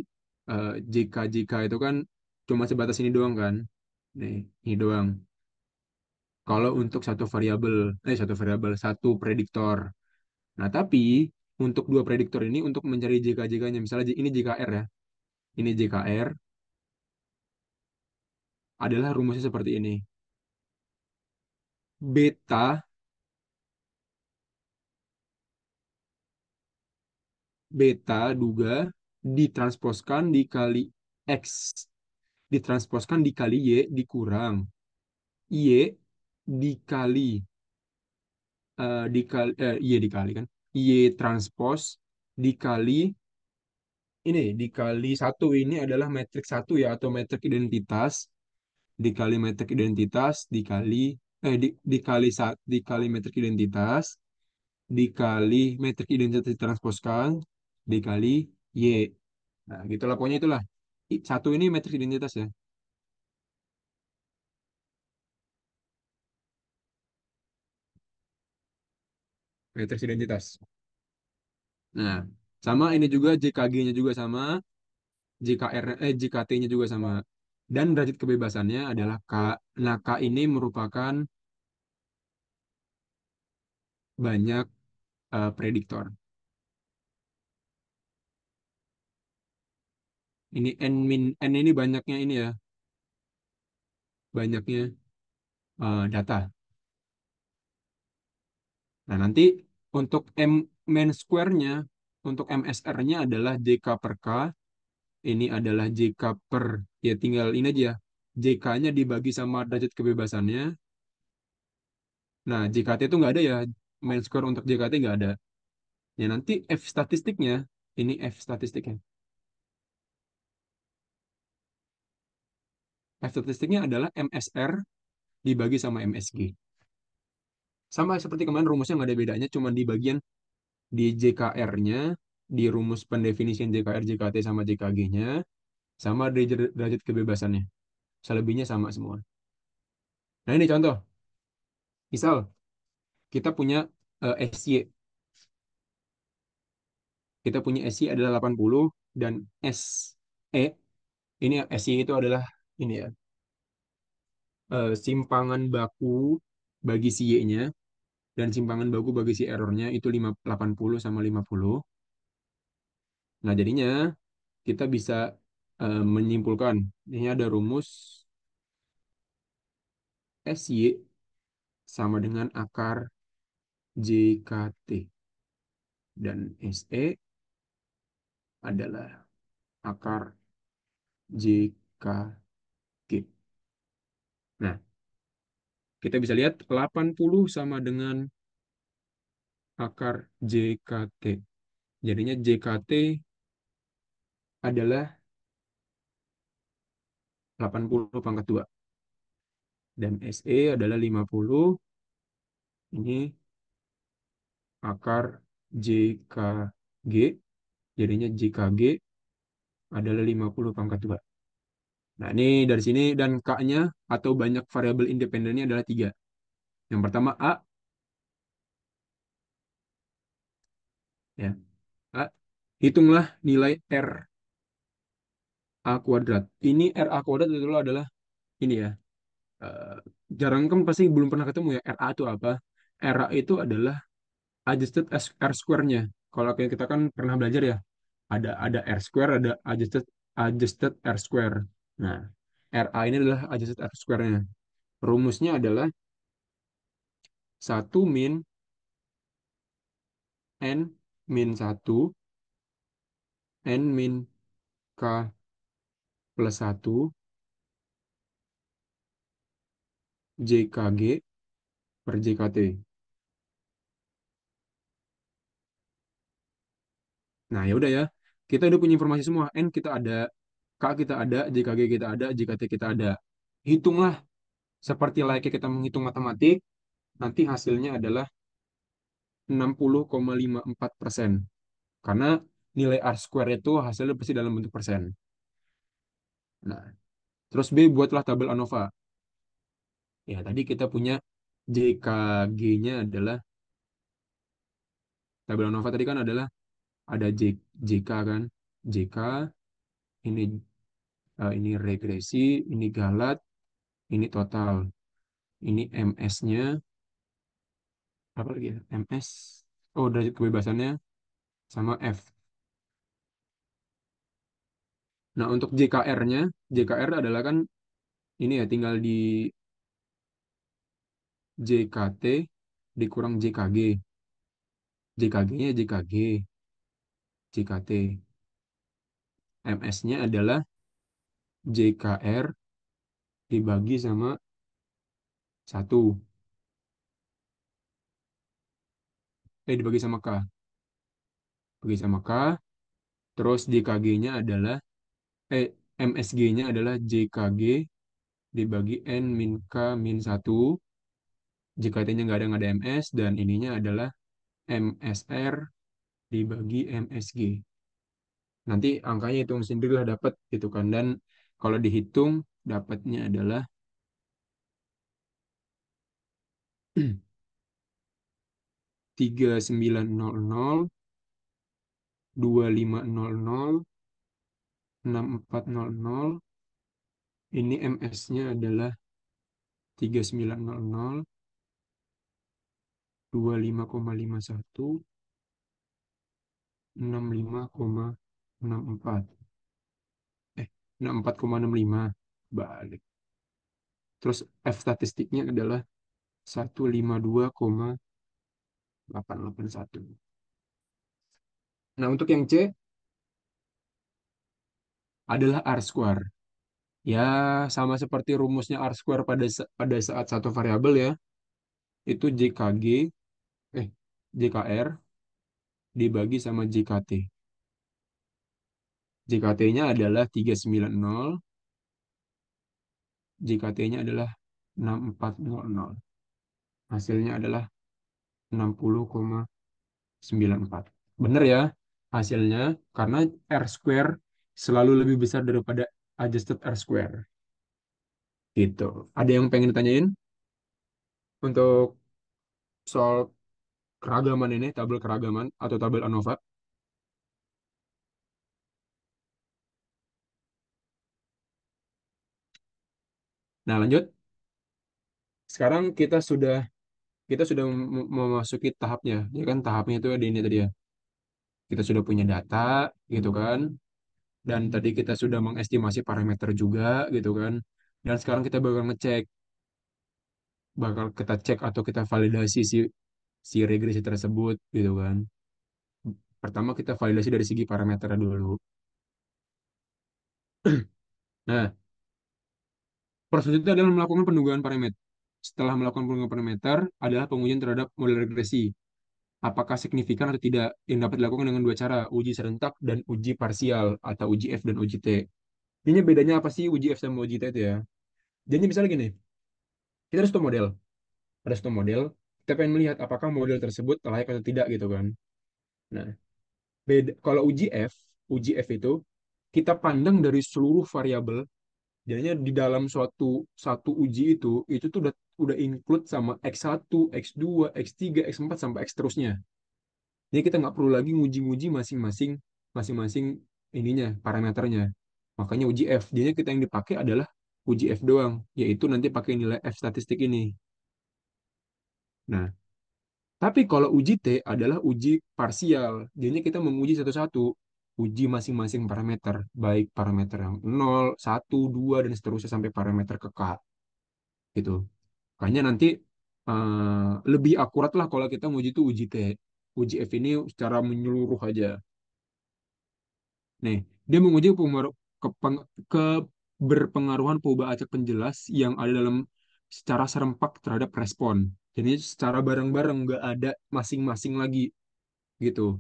jika itu kan cuma sebatas ini doang kan. Nih, ini doang. Kalau untuk satu prediktor. Nah, tapi untuk dua prediktor ini untuk mencari JK-JK-nya, misalnya ini JKR ya. Ini JKR adalah rumusnya seperti ini. Beta, beta duga ditransposkan dikali X, ditransposkan dikali Y dikurang Y dikali, Y dikali kan, Y transpos dikali dikali satu, ini adalah metrik satu ya, atau metrik identitas, dikali metrik identitas dikali metrik identitas dikali metrik identitas ditransposkan dikali Y. Nah, gitulah pokoknya itulah. Satu ini metrik identitas ya, metrik identitas. Nah, sama ini juga JKG-nya juga sama, JKT-nya juga sama. Dan derajat kebebasannya adalah K. Nah, K ini merupakan banyak prediktor. Ini N ini banyaknya ini ya, banyaknya data. Nah, nanti untuk main square-nya, untuk MSR-nya adalah JK per K, ini adalah JK per, ya tinggal ini aja, JK-nya dibagi sama derajat kebebasannya. Nah, JKT itu nggak ada ya, main square untuk JKT nggak ada. Ya, nanti F statistiknya, ini F statistiknya. F statistiknya adalah MSR dibagi sama MSG. Sama seperti kemarin rumusnya nggak ada bedanya, cuma di bagian di JKR-nya, di rumus pendefinisian JKR, JKT sama JKG-nya, sama di derajat kebebasannya. Selebihnya sama semua. Nah, ini contoh. Misal kita punya SY. Kita punya SY adalah 80 dan SE, ini SY itu adalah ini ya, simpangan baku bagi si Y-nya dan simpangan baku bagi si errornya itu 80 sama 50. Nah, jadinya kita bisa menyimpulkan ini ada rumus SY sama dengan akar JKT dan SE adalah akar JKG. Nah, kita bisa lihat 80 sama dengan akar JKT. Jadinya JKT adalah 80 pangkat 2 dan SE adalah 50. Ini akar JKG. Jadinya JKG adalah 50 pangkat 2. Nah, ini dari sini, dan K-nya atau banyak variabel independennya adalah 3. Yang pertama A, ya. A, hitunglah nilai RA kuadrat. Ini RA kuadrat itu adalah ini ya. eh, Jarang kan pasti belum pernah ketemu ya RA itu apa. RA itu adalah adjusted R square-nya. Kalau kita kan pernah belajar ya, ada R square, ada adjusted R square. Nah, RA ini adalah adjusted R square-nya. Rumusnya adalah satu min N min satu N min K plus satu JKG per JKT. Nah, ya udah ya. Kita udah punya informasi semua. N kita ada, K kita ada, JKG kita ada, JKT kita ada. Hitunglah seperti layaknya kita menghitung matematik, nanti hasilnya adalah 60,54%. Karena nilai R square itu hasilnya pasti dalam bentuk persen. Nah, terus B buatlah tabel ANOVA. Ya, tadi kita punya JKG-nya adalah, tabel ANOVA tadi kan adalah ada JK kan. JK, ini ini regresi, ini galat, ini total. Ini MS-nya, apa lagi ya? MS, oh derajat kebebasannya, sama F. Nah, untuk JKR-nya, JKR adalah kan ini ya tinggal di JKT dikurang JKG. JKG-nya JKG, JKT. MS-nya adalah JKR dibagi sama satu. Dibagi sama K. Bagi sama K. Terus JKG-nya adalah, MSG-nya adalah JKG dibagi N min K min satu. JKT-nya nggak ada MS. Dan ininya adalah MSR dibagi MSG. Nanti angkanya hitung sendirilah dapat gitu kan. Dan kalau dihitung dapatnya adalah 3900, 2500, 6400. Ini MS-nya adalah 3900, 25,51, 65,64. 64,65. Balik. Terus F statistiknya adalah 152,881. Nah, untuk yang C adalah R square. Ya, sama seperti rumusnya R square pada saat satu variabel ya, itu JKG, JKR dibagi sama JKT. JKT-nya adalah 390, JKT-nya adalah 6400. Hasilnya adalah 60,94. Bener ya hasilnya, karena R square selalu lebih besar daripada adjusted R square. Gitu. Ada yang pengen ditanyain untuk soal keragaman ini, tabel keragaman atau tabel ANOVA? Nah, lanjut. Sekarang kita sudah memasuki tahapnya. Ya kan tahapnya itu ada ini tadi ya. Kita sudah punya data gitu kan. Dan tadi kita sudah mengestimasi parameter juga gitu kan. Dan sekarang kita bakal kita cek atau kita validasi si regresi tersebut gitu kan. Pertama kita validasi dari segi parameter dulu. Nah, proses itu adalah melakukan pendugaan parameter. Setelah melakukan pendugaan parameter adalah pengujian terhadap model regresi. Apakah signifikan atau tidak, yang dapat dilakukan dengan dua cara, uji serentak dan uji parsial atau uji F dan uji T. Ini bedanya apa sih uji F sama uji T itu ya? Jadi misalnya gini, kita ada satu model, kita pengen melihat apakah model tersebut layak atau tidak gitu kan. Nah, kalau uji F itu kita pandang dari seluruh variabel. Jadinya di dalam suatu satu uji itu tuh udah include sama X1, X2, X3, X4 sampai X terusnya. Jadi kita nggak perlu lagi nguji-nguji masing-masing ininya, parameternya. Makanya uji F. Jadi kita yang dipakai adalah uji F doang, yaitu nanti pakai nilai F statistik ini. Nah, tapi kalau uji T adalah uji parsial. Jadi kita menguji satu-satu. uji masing-masing parameter, baik parameter yang 0, 1, 2, dan seterusnya sampai parameter ke K, gitu. Makanya nanti lebih akurat lah kalau kita nguji itu uji T. Uji F ini secara menyeluruh aja. Nih, dia menguji ke berpengaruhan perubahan acak penjelas yang ada dalam secara serempak terhadap respon. Jadi secara bareng-bareng, nggak ada masing-masing lagi gitu.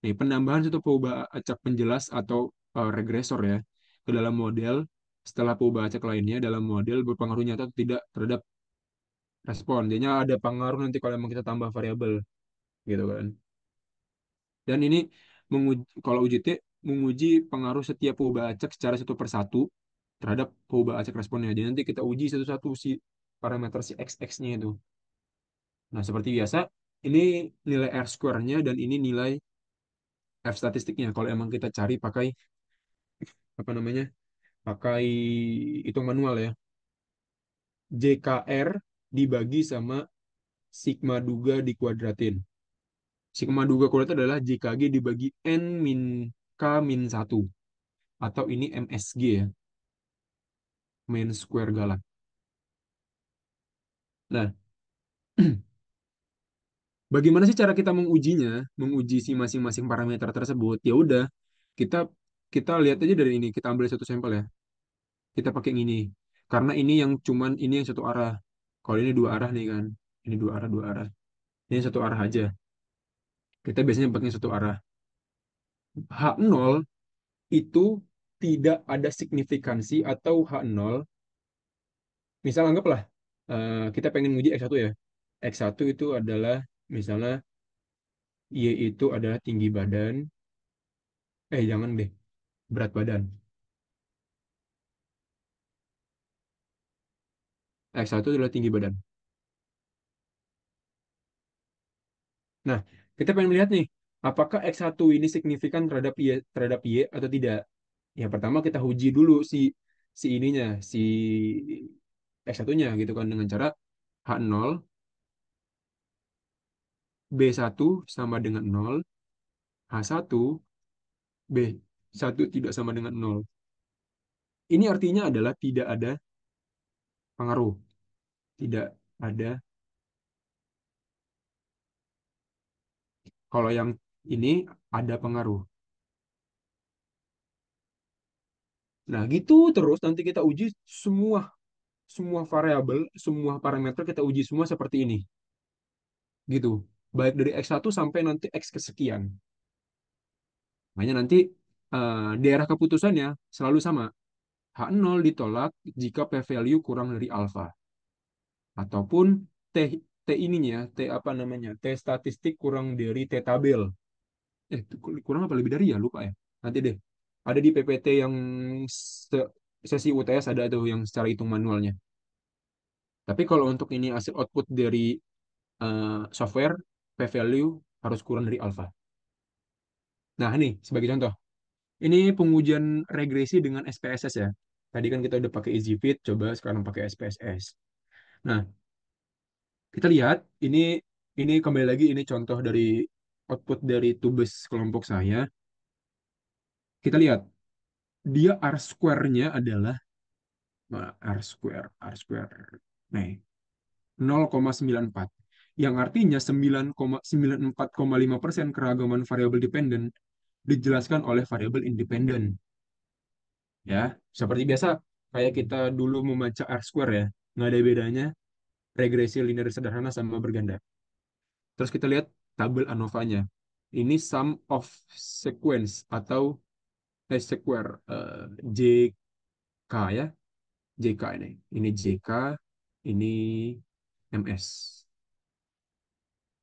Nih, penambahan satu perubahan acak penjelas atau regresor ya ke dalam model setelah perubahan acak lainnya dalam model berpengaruh nyata atau tidak terhadap respon. Jadinya ada pengaruh nanti kalau emang kita tambah variabel gitu kan. Dan ini kalau uji T menguji pengaruh setiap perubahan acak secara satu persatu terhadap perubahan acak responnya. Jadi nanti kita uji satu-satu si parameter si XX-nya itu. Nah, seperti biasa, ini nilai R square-nya dan ini nilai F statistiknya. Kalau emang kita cari pakai apa namanya? Pakai hitung manual ya. JKR dibagi sama sigma duga dikuadratin. Sigma duga kuadrat adalah JKG dibagi N min K min 1. Atau ini MSG ya, mean square galak. Nah, bagaimana sih cara kita mengujinya, menguji si masing-masing parameter tersebut? Ya udah, kita kita lihat aja dari ini, kita ambil satu sampel ya. Kita pakai yang ini. Karena ini yang cuman ini yang satu arah. Kalau ini dua arah nih kan. Ini dua arah, dua arah. Ini satu arah aja. Kita biasanya pakai satu arah. H0 itu tidak ada signifikansi atau H0. Misal anggaplah kita pengen nguji X1 ya. X1 itu adalah misalnya Y itu adalah tinggi badan. Jangan deh. Berat badan. X1 adalah tinggi badan. Nah, kita pengen melihat nih, apakah X1 ini signifikan terhadap Y atau tidak. Ya, pertama kita uji dulu si si ininya, si X1-nya gitu kan dengan cara H0, B1 sama dengan 0, H1, B1 tidak sama dengan 0. Ini artinya adalah tidak ada pengaruh, tidak ada. Kalau yang ini ada pengaruh. Nah, gitu terus nanti kita uji semua semua variabel, semua parameter kita uji semua seperti ini. Gitu. Baik dari X1 sampai nanti X kesekian. Makanya nanti daerah keputusannya selalu sama. H0 ditolak jika p-value kurang dari alfa. Ataupun T, T ininya, T apa namanya, T statistik kurang dari T tabel. Kurang apa lebih dari ya? Lupa ya. Nanti deh. Ada di PPT yang se- sesi UTS ada tuh yang secara hitung manualnya. Tapi kalau untuk ini hasil output dari software, p-value harus kurang dari alfa. Nah, ini sebagai contoh. Ini pengujian regresi dengan SPSS ya. Tadi kan kita udah pakai EasyFit, coba sekarang pakai SPSS. Nah, kita lihat ini kembali lagi ini contoh dari output dari tubes kelompok saya. Kita lihat dia R square-nya adalah R square. Nih, 0,94. Yang artinya 94,5% keragaman variabel dependen dijelaskan oleh variabel independen. Ya, seperti biasa kayak kita dulu membaca R square ya, nggak ada bedanya regresi linear sederhana sama berganda. Terus kita lihat tabel ANOVA-nya. Ini sum of sequence atau square JK ya, JK ini. Ini JK, ini MS.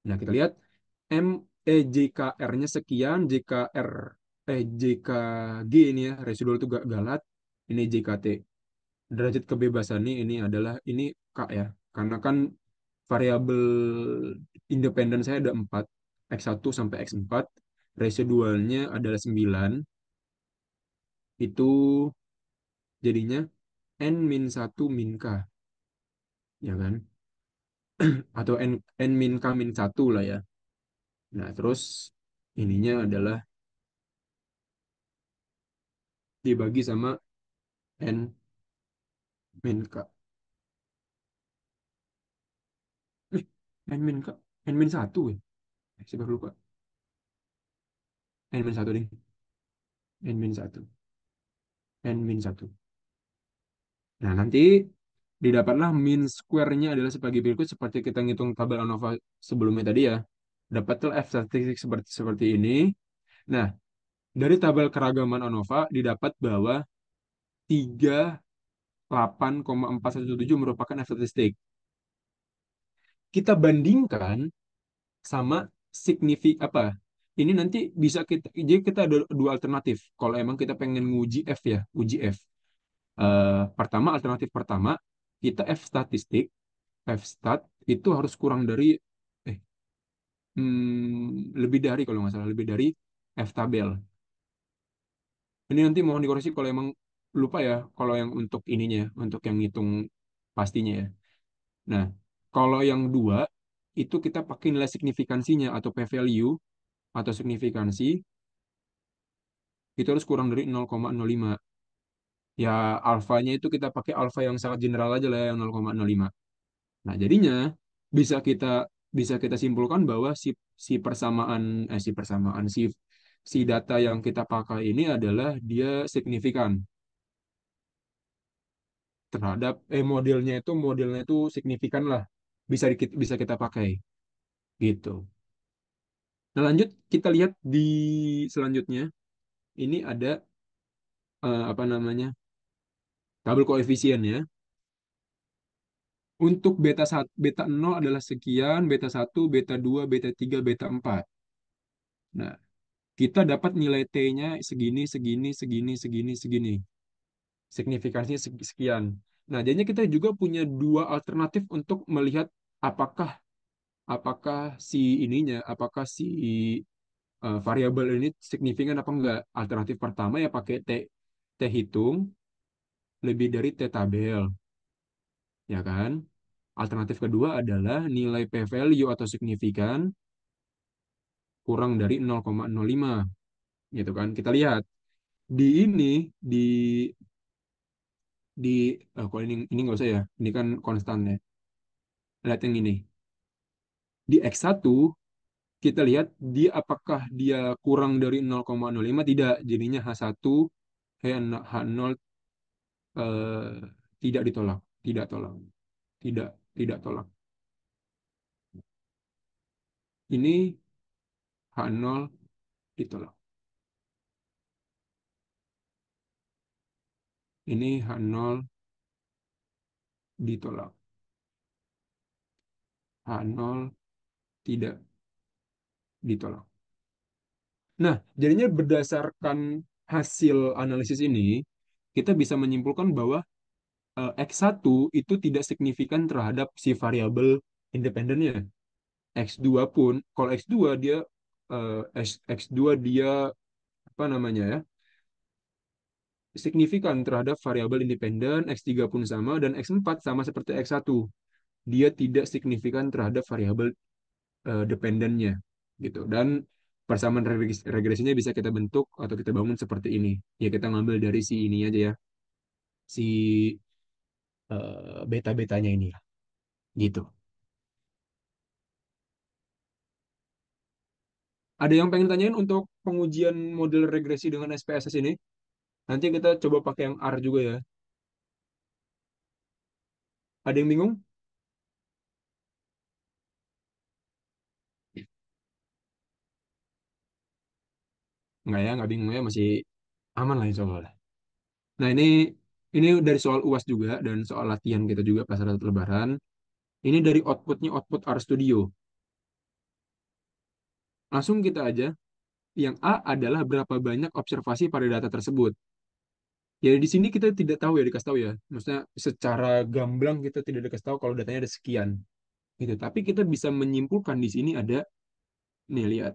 Nah, kita lihat JKR-nya sekian, JKG ini ya, residual itu gak galat. Ini JKT. Derajat kebebasannya ini adalah ini K ya. Karena kan variabel independen saya ada 4, X1 sampai X4, residualnya adalah 9, itu jadinya N min 1 min K, ya kan? Atau N min K min 1 lah ya. Nah, terus ininya adalah dibagi sama n min k. Eh, n min k, n min satu ya. Saya baru lupa. N min satu ding. N min satu. N min satu. Nah, nanti didapatlah min square-nya adalah sebagai berikut seperti kita ngitung tabel ANOVA sebelumnya tadi ya. Dapatlah F statistik seperti ini. Nah, dari tabel keragaman ANOVA didapat bahwa 38,417 merupakan F statistik. Kita bandingkan sama apa? Ini nanti bisa jadi kita ada dua alternatif. Kalau emang kita pengen nguji F ya, uji F. Pertama, alternatif pertama, kita F statistik, F stat itu harus kurang dari eh lebih dari kalau nggak salah lebih dari F tabel. Ini nanti mohon dikoreksi kalau emang lupa ya kalau yang untuk ininya, untuk yang ngitung pastinya ya. Nah, kalau yang dua itu kita pakai nilai signifikansinya atau p-value atau signifikansi itu harus kurang dari 0,05. Ya alfanya itu kita pakai alfa yang sangat general aja lah yang 0,05. Nah, jadinya bisa kita bisa kita simpulkan bahwa si data yang kita pakai ini adalah dia signifikan terhadap modelnya itu signifikan lah bisa kita pakai gitu. Nah, lanjut kita lihat di selanjutnya ini ada apa namanya? Tabel koefisien ya. Untuk beta 0 adalah sekian, beta 1, beta 2, beta 3, beta 4. Nah, kita dapat nilai T-nya segini, segini, segini, segini, segini. Signifikansinya sekian. Nah, jadinya kita juga punya dua alternatif untuk melihat apakah apakah apakah si variabel ini signifikan apa enggak. Alternatif pertama ya pakai T hitung lebih dari T tabel, ya kan? Alternatif kedua adalah nilai p-value atau signifikan kurang dari 0,05 gitu kan. Kita lihat di ini di di kalau ini nggak usah ya. Ini kan konstan ya. Lihat yang ini. Di X1 kita lihat apakah dia kurang dari 0,05 tidak. Jadinya H1 H0 eh, tidak ditolak, tidak tolak, tidak tidak tolak. Ini H0 ditolak. Ini H0 ditolak. H0 tidak ditolak. Nah, jadinya berdasarkan hasil analisis ini, kita bisa menyimpulkan bahwa X1 itu tidak signifikan terhadap si variabel independennya. X2 pun, kalau X2 dia X2 dia apa namanya ya? Signifikan terhadap variabel independen, X3 pun sama dan X4 sama seperti X1. Dia tidak signifikan terhadap variabel dependennya gitu. Dan persamaan regresinya bisa kita bentuk atau kita bangun seperti ini. Ya kita ngambil dari si ini aja ya, si beta-betanya ini lah, gitu. Ada yang pengen tanyain untuk pengujian model regresi dengan SPSS ini? Nanti kita coba pakai yang R juga ya. Ada yang bingung? Nggak ya, nggak bingung ya, masih aman lah insya Allah lah. Nah ini dari soal UAS juga dan soal latihan kita juga pas saat lebaran. Ini dari output R Studio. Langsung kita aja. Yang A adalah berapa banyak observasi pada data tersebut. Ya di sini kita tidak tahu ya dikasih tahu ya. Maksudnya secara gamblang kita tidak dikasih tahu kalau datanya ada sekian. Gitu. Tapi kita bisa menyimpulkan di sini ada nih lihat.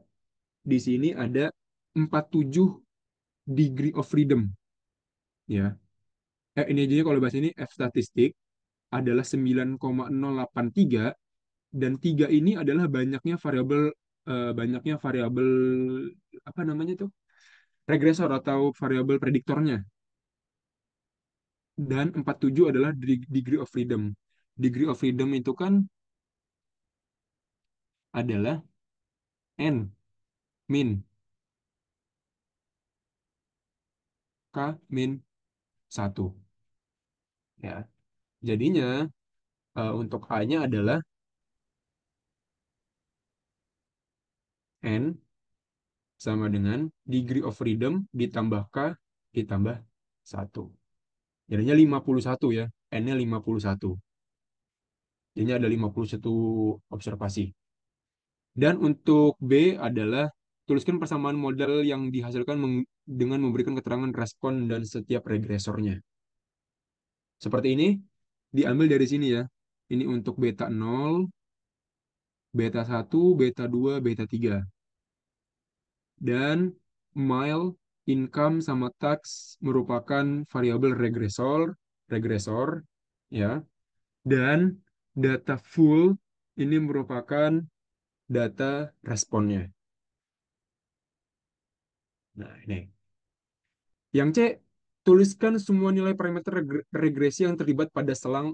Di sini ada 47 degree of freedom ya. Ini aja kalau bahas ini F statistik adalah 9,083 dan 3 ini adalah banyaknya variabel apa namanya tuh? Regresor atau variabel prediktornya. dan 47 adalah degree of freedom. Degree of freedom itu kan adalah N min K min 1. Ya. Jadinya untuk A-nya adalah N sama dengan degree of freedom ditambah K ditambah 1. Jadinya 51 ya. N-nya 51. Jadinya ada 51 observasi. Dan untuk B adalah tuliskan persamaan model yang dihasilkan dengan memberikan keterangan respon dan setiap regresornya. Seperti ini, diambil dari sini ya. Ini untuk beta 0, beta 1, beta 2, beta 3. Dan mile, income, sama tax merupakan variabel regresor, ya. Dan data full ini merupakan data responnya. Nah, ini. Yang C, tuliskan semua nilai parameter regresi yang terlibat pada selang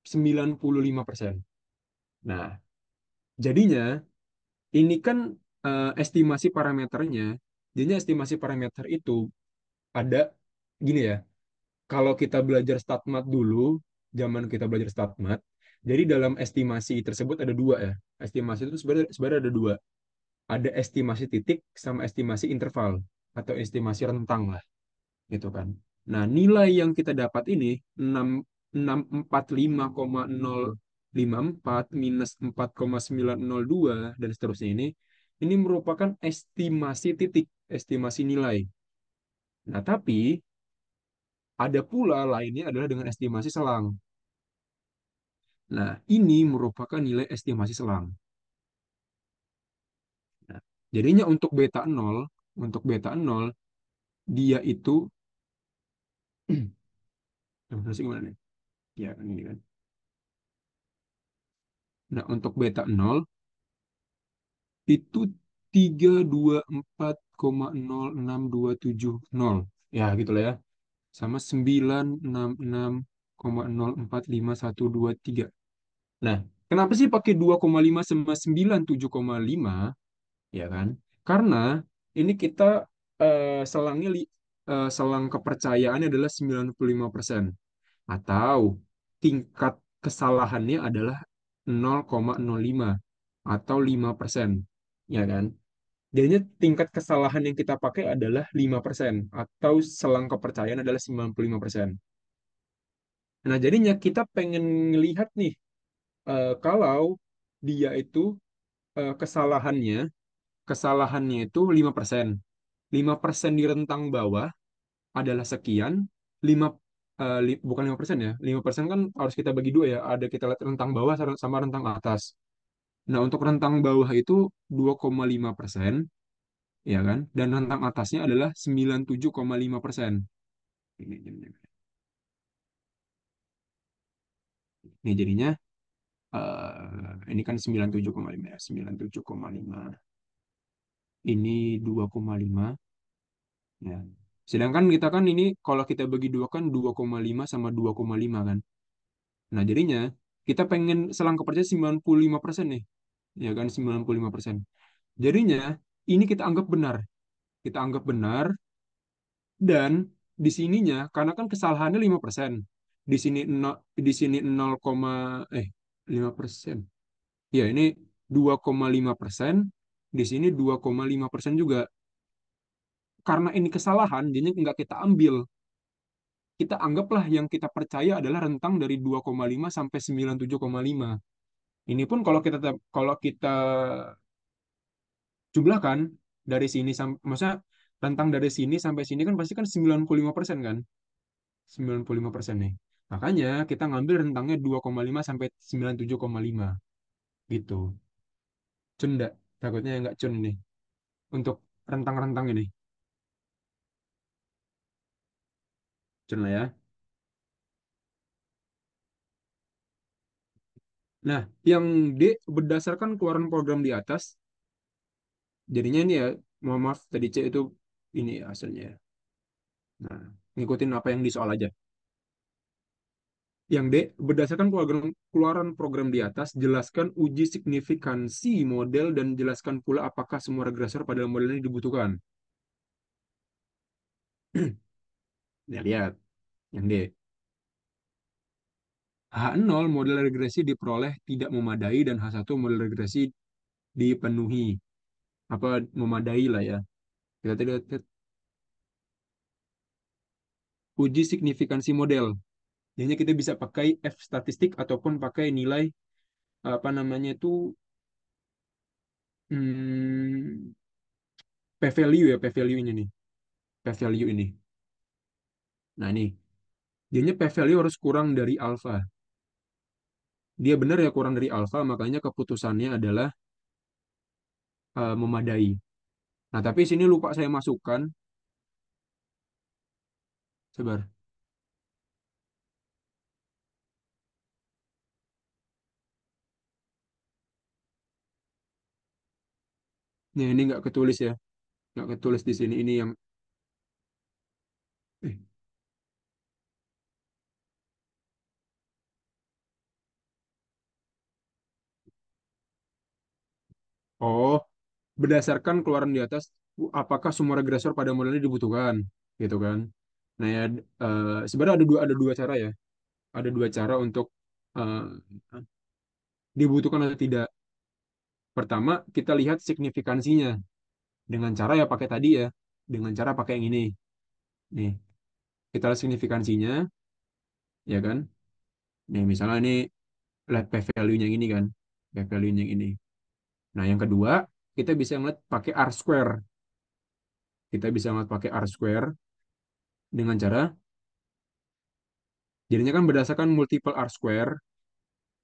95%. Nah, jadinya ini kan estimasi parameternya. Jadinya estimasi parameter itu ada gini ya. Kalau kita belajar StatMat dulu, zaman kita belajar StatMat, jadi dalam estimasi tersebut ada dua ya. Estimasi itu sebenarnya ada dua. Ada estimasi titik sama estimasi interval atau estimasi rentang lah, gitu kan. Nah, nilai yang kita dapat ini 645,054 minus 4,902 dan seterusnya ini merupakan estimasi titik, estimasi nilai. Nah, tapi ada pula lainnya adalah dengan estimasi selang. Nah, ini merupakan nilai estimasi selang. Nah, jadinya untuk beta nol dia itu gimana nih? Ya, kan ini kan. Nah, untuk beta nol itu 324,06270. Ya, gitulah ya. Sama 966,045,123. Nah, kenapa sih pakai 2,5 sama 97,5? Ya kan? Karena ini kita selang kepercayaannya adalah 95% atau tingkat kesalahannya adalah 0,05 atau 5%. Ya kan? Jadinya tingkat kesalahan yang kita pakai adalah 5% atau selang kepercayaan adalah 95%. Nah, jadinya kita pengen ngelihat nih kalau dia itu kesalahannya itu 5%. 5% di rentang bawah adalah sekian, 5 bukan 5% ya. 5% kan harus kita bagi dua ya. Ada kita lihat rentang bawah sama rentang atas. Nah, untuk rentang bawah itu 2,5%, ya kan? Dan rentang atasnya adalah 97,5%. Ini jadinya ini kan 97,5 ya, 97,5. Ini 2,5 ya. Sedangkan kita kan ini kalau kita bagi dua kan 2,5 sama 2,5 kan. Nah, jadinya kita pengen selang kepercayaan 95% nih. Ya kan 95%. Jadinya ini kita anggap benar. Kita anggap benar dan di sininya karena kan kesalahannya 5%. Di sini di sini 0, eh 5%. Ya, ini 2,5%, di sini 2,5% juga. Karena ini kesalahan, jadi nggak kita ambil. Kita anggaplah yang kita percaya adalah rentang dari 2,5 sampai 97,5. Ini pun kalau kita jumlahkan dari sini sampai maksudnya rentang dari sini sampai sini kan pasti kan 95% kan? 95% nih. Makanya kita ngambil rentangnya 2,5 sampai 97,5 gitu. Cun enggak? Takutnya nggak cun nih untuk rentang-rentang ini. Cun lah ya. Nah, yang D berdasarkan keluaran program di atas, jadinya ini ya, mohon maaf tadi C itu ini ya hasilnya, ya. Nah, ngikutin apa yang di soal aja. Yang D, berdasarkan keluaran program di atas, jelaskan uji signifikansi model dan jelaskan pula apakah semua regresor pada model ini dibutuhkan. Ya, lihat. Yang D. H0 model regresi diperoleh tidak memadai dan H1 model regresi dipenuhi. Apa memadai lah ya. Kita lihat uji signifikansi model. Jadinya kita bisa pakai F statistik ataupun pakai nilai apa namanya itu hmm, p-value ya, p-value ini nih. P-value ini. Nah, ini. Jadinya p-value harus kurang dari alfa. Dia benar ya kurang dari alfa, makanya keputusannya adalah memadai. Nah, tapi sini lupa saya masukkan. Sebar. Nah, ini nggak ketulis ya. Nggak ketulis di sini. Ini yang eh, oh, berdasarkan keluaran di atas, apakah semua regresor pada model ini dibutuhkan, gitu kan? Nah ya, sebenarnya ada dua cara ya. Ada dua cara untuk eh, dibutuhkan atau tidak. Pertama, kita lihat signifikansinya dengan cara ya pakai tadi ya, dengan cara pakai yang ini. Nih, kita lihat signifikansinya, ya kan? Nih, misalnya ini lihat p-value-nya yang ini kan, p-value-nya yang ini. Nah, yang kedua, kita bisa ngeliat pakai R square. Kita bisa ngeliat pakai R square dengan cara jadinya kan berdasarkan multiple R square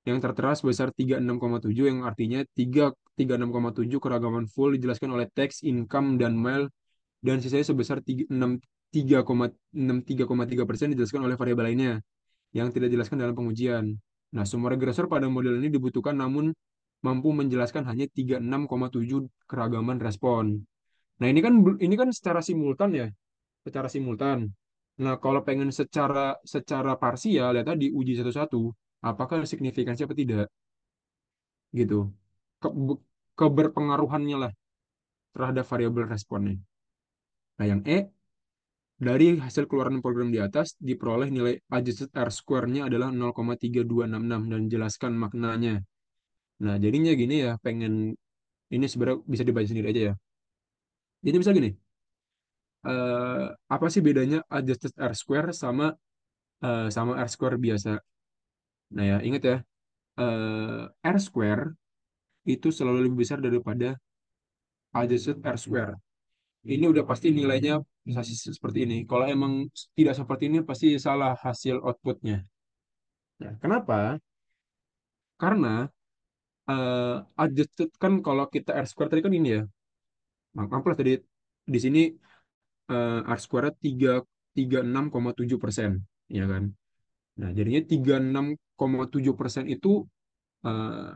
yang tertera sebesar 36,7 yang artinya 36,7 keragaman full dijelaskan oleh teks, income, dan mile dan sisanya sebesar 63,3% dijelaskan oleh variabel lainnya yang tidak dijelaskan dalam pengujian. Nah, semua regresor pada model ini dibutuhkan namun mampu menjelaskan hanya 36,7 keragaman respon. Nah, ini kan secara simultan ya, secara simultan. Nah, kalau pengen secara secara parsial ya tadi uji satu-satu, apakah signifikansi apa tidak gitu. Ke- Keberpengaruhannya lah terhadap variabel responnya. Nah, yang E, dari hasil keluaran program di atas diperoleh nilai adjusted R square-nya adalah 0,3266 dan jelaskan maknanya. Nah, jadinya gini ya, pengen ini sebenarnya bisa dibaca sendiri aja ya. Jadi bisa gini, eh, apa sih bedanya adjusted R square sama sama R square biasa? Nah ya, ingat ya, R square itu selalu lebih besar daripada adjusted R square. Ini udah pasti nilainya bisa seperti ini. Kalau emang tidak seperti ini, pasti salah hasil outputnya. Nah, kenapa? Karena adjusted kan kalau kita R square tadi kan ini ya. Maaf lah tadi di sini R square 36,7%, ya kan? Nah, jadinya 36,7% itu eh,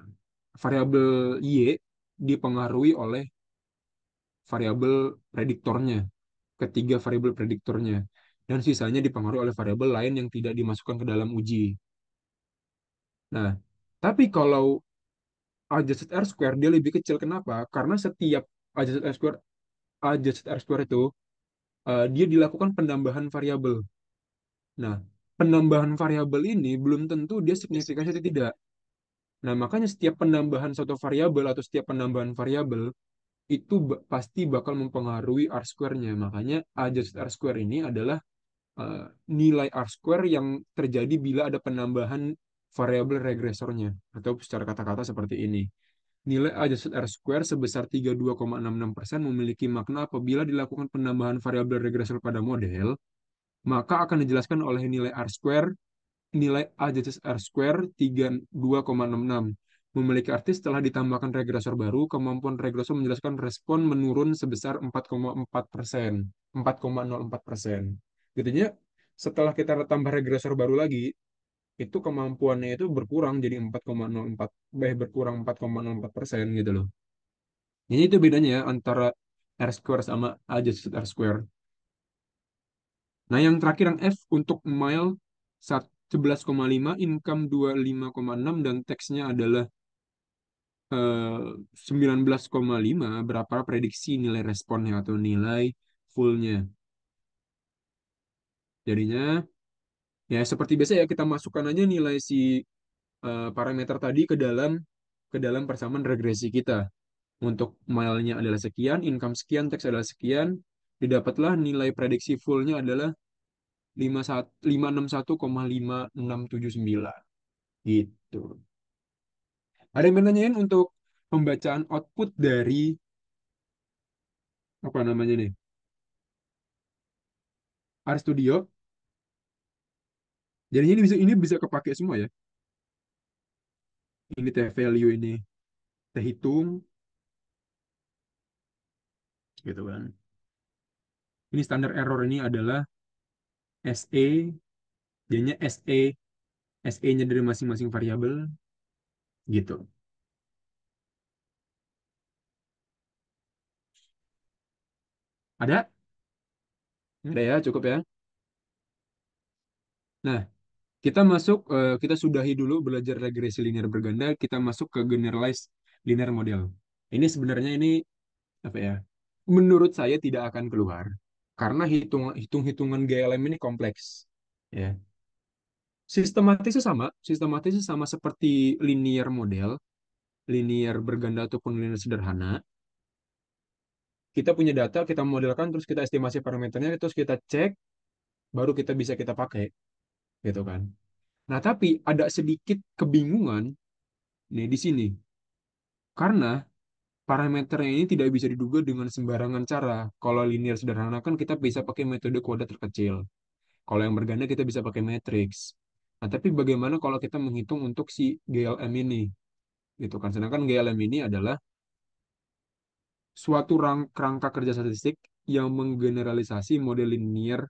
variabel Y dipengaruhi oleh variabel prediktornya, ketiga variabel prediktornya, dan sisanya dipengaruhi oleh variabel lain yang tidak dimasukkan ke dalam uji. Nah, tapi kalau adjusted R square dia lebih kecil. Kenapa? Karena setiap adjusted R square itu dia dilakukan penambahan variabel. Nah, penambahan variabel ini belum tentu dia signifikansi atau tidak. Nah, makanya setiap penambahan suatu variabel atau setiap penambahan variabel itu pasti bakal mempengaruhi R square-nya. Makanya adjusted R square ini adalah nilai R square yang terjadi bila ada penambahan variabel regresornya. Atau secara kata-kata seperti ini. Nilai adjusted R square sebesar 32,66% memiliki makna apabila dilakukan penambahan variabel regresor pada model, maka akan dijelaskan oleh nilai R square, nilai adjusted R square 32,66. Memiliki arti setelah ditambahkan regresor baru, kemampuan regresor menjelaskan respon menurun sebesar 4,4%. 4,04%. Gitu ya. Setelah kita tambah regresor baru lagi, itu kemampuannya itu berkurang jadi 4,04, berkurang 4,04% gitu loh. Jadi itu bedanya ya antara R square sama adjusted R square. Nah, yang terakhir yang F untuk mile 11,5, income 25,6, dan teksnya adalah 19,5. Berapa prediksi nilai responnya atau nilai fullnya. Jadinya ya seperti biasa ya, kita masukkan aja nilai si parameter tadi ke dalam persamaan regresi kita. Untuk mile-nya adalah sekian, income sekian, teks adalah sekian, didapatlah nilai prediksi fullnya adalah 561,5679 gitu. Ada yang menanyain untuk pembacaan output dari apa namanya nih? RStudio. Jadi ini bisa kepake semua ya. Ini teh value ini teh hitung gitu kan. Ini standar error ini adalah SE, jadinya SE-nya dari masing-masing variabel gitu. Ada? Ada ya, cukup ya. Nah, kita sudahi dulu belajar regresi linear berganda, kita masuk ke generalized linear model. Ini sebenarnya ini apa ya? Menurut saya tidak akan keluar karena hitung-hitungan GLM ini kompleks. Ya. Sistematisnya sama seperti linear model, linear berganda ataupun linear sederhana. Kita punya data, kita modelkan, terus kita estimasi parameternya, terus kita cek, baru kita pakai, gitu kan. Nah, tapi ada sedikit kebingungan nih di sini, karena parameternya ini tidak bisa diduga dengan sembarangan cara. Kalau linear sederhana kan kita bisa pakai metode kuadrat terkecil. Kalau yang berganda kita bisa pakai matriks. Nah, tapi bagaimana kalau kita menghitung untuk si GLM ini? Gitu kan. Sedangkan GLM ini adalah suatu rangka kerja statistik yang menggeneralisasi model linear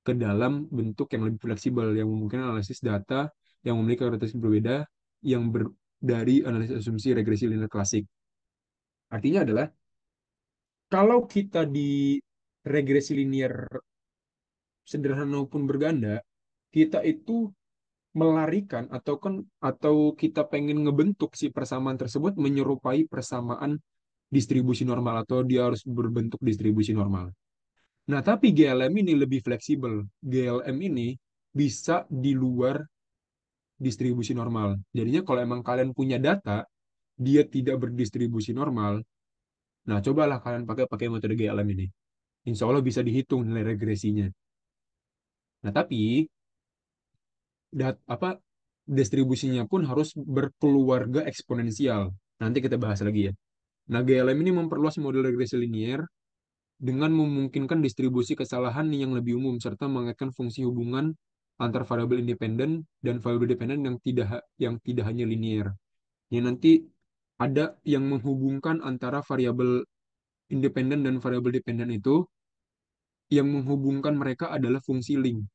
ke dalam bentuk yang lebih fleksibel, yang memungkinkan analisis data yang memiliki karakteristik berbeda dari analisis asumsi regresi linear klasik. Artinya adalah kalau kita di regresi linear sederhana maupun berganda, kita itu melarikan atau kita pengen ngebentuk si persamaan tersebut menyerupai persamaan distribusi normal atau dia harus berbentuk distribusi normal. Nah, tapi GLM ini lebih fleksibel. GLM ini bisa di luar distribusi normal. Jadinya kalau emang kalian punya data, dia tidak berdistribusi normal, nah cobalah kalian pakai pakai metode GLM ini. Insya Allah bisa dihitung nilai regresinya. Nah, tapi apa distribusinya pun harus berkeluarga eksponensial. Nanti kita bahas lagi ya. Nah, GLM ini memperluas model regresi linear dengan memungkinkan distribusi kesalahan yang lebih umum serta mengaitkan fungsi hubungan antar variabel independen dan variabel dependen yang tidak hanya linear. Ya, nanti ada yang menghubungkan antara variabel independen dan variabel dependen itu, yang menghubungkan mereka adalah fungsi link.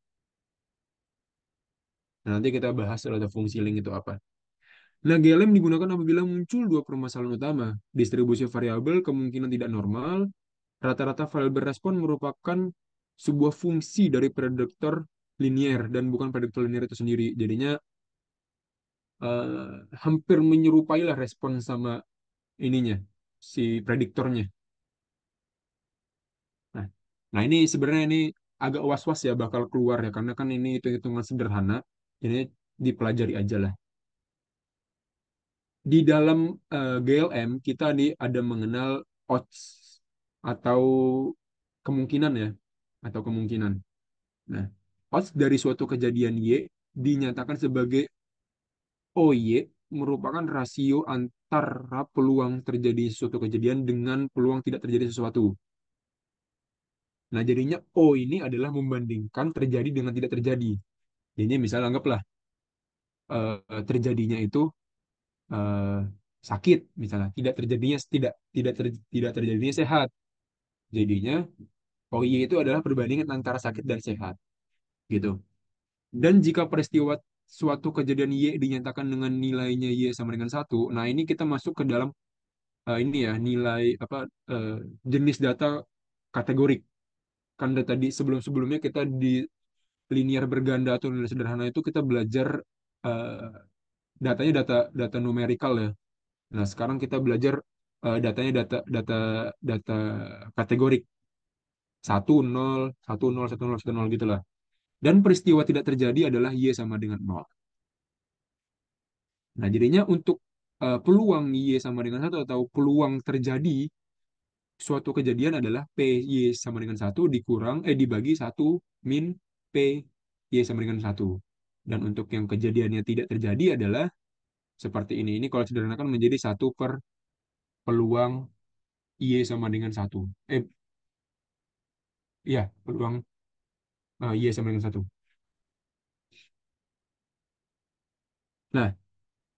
Nah, nanti kita bahas soal fungsi link itu apa. Nah, GLM digunakan apabila muncul dua permasalahan utama. Distribusi variabel kemungkinan tidak normal. Rata-rata variabel respon merupakan sebuah fungsi dari prediktor linier dan bukan prediktor linier itu sendiri. Jadinya hampir menyerupai lah respon sama ininya, si prediktornya. Nah, nah, ini sebenarnya ini agak was-was ya bakal keluar ya, karena kan ini hitung-hitungan sederhana. Jadi dipelajari aja lah. Di dalam GLM kita ada mengenal odds atau kemungkinan ya, atau kemungkinan. Nah, odds dari suatu kejadian Y dinyatakan sebagai OY merupakan rasio antara peluang terjadi suatu kejadian dengan peluang tidak terjadi sesuatu. Nah, jadinya O ini adalah membandingkan terjadi dengan tidak terjadi. Jadi misalnya anggaplah terjadinya itu eh, sakit, misalnya tidak terjadinya sehat. Jadinya OY itu adalah perbandingan antara sakit dan sehat, gitu. Dan jika peristiwa suatu kejadian Y dinyatakan dengan nilainya Y sama dengan satu, nah ini kita masuk ke dalam ini ya nilai apa eh, jenis data kategorik. Kan dari tadi sebelum-sebelumnya kita linear berganda atau nilai sederhana itu kita belajar eh, datanya data data numerikal ya. Nah, sekarang kita belajar datanya data data data kategorik 1 0 1 0 1 0 1 0 gitulah. Dan peristiwa tidak terjadi adalah Y sama dengan 0. Nah, jadinya untuk peluang Y sama dengan 1 atau peluang terjadi suatu kejadian adalah PY sama dengan 1 dibagi 1 min PY sama dengan 1. Dan untuk yang kejadiannya tidak terjadi adalah seperti ini. Ini kalau sederhanakan menjadi 1/peluang Y sama dengan 1. Ya, peluang Y sama dengan 1. Nah,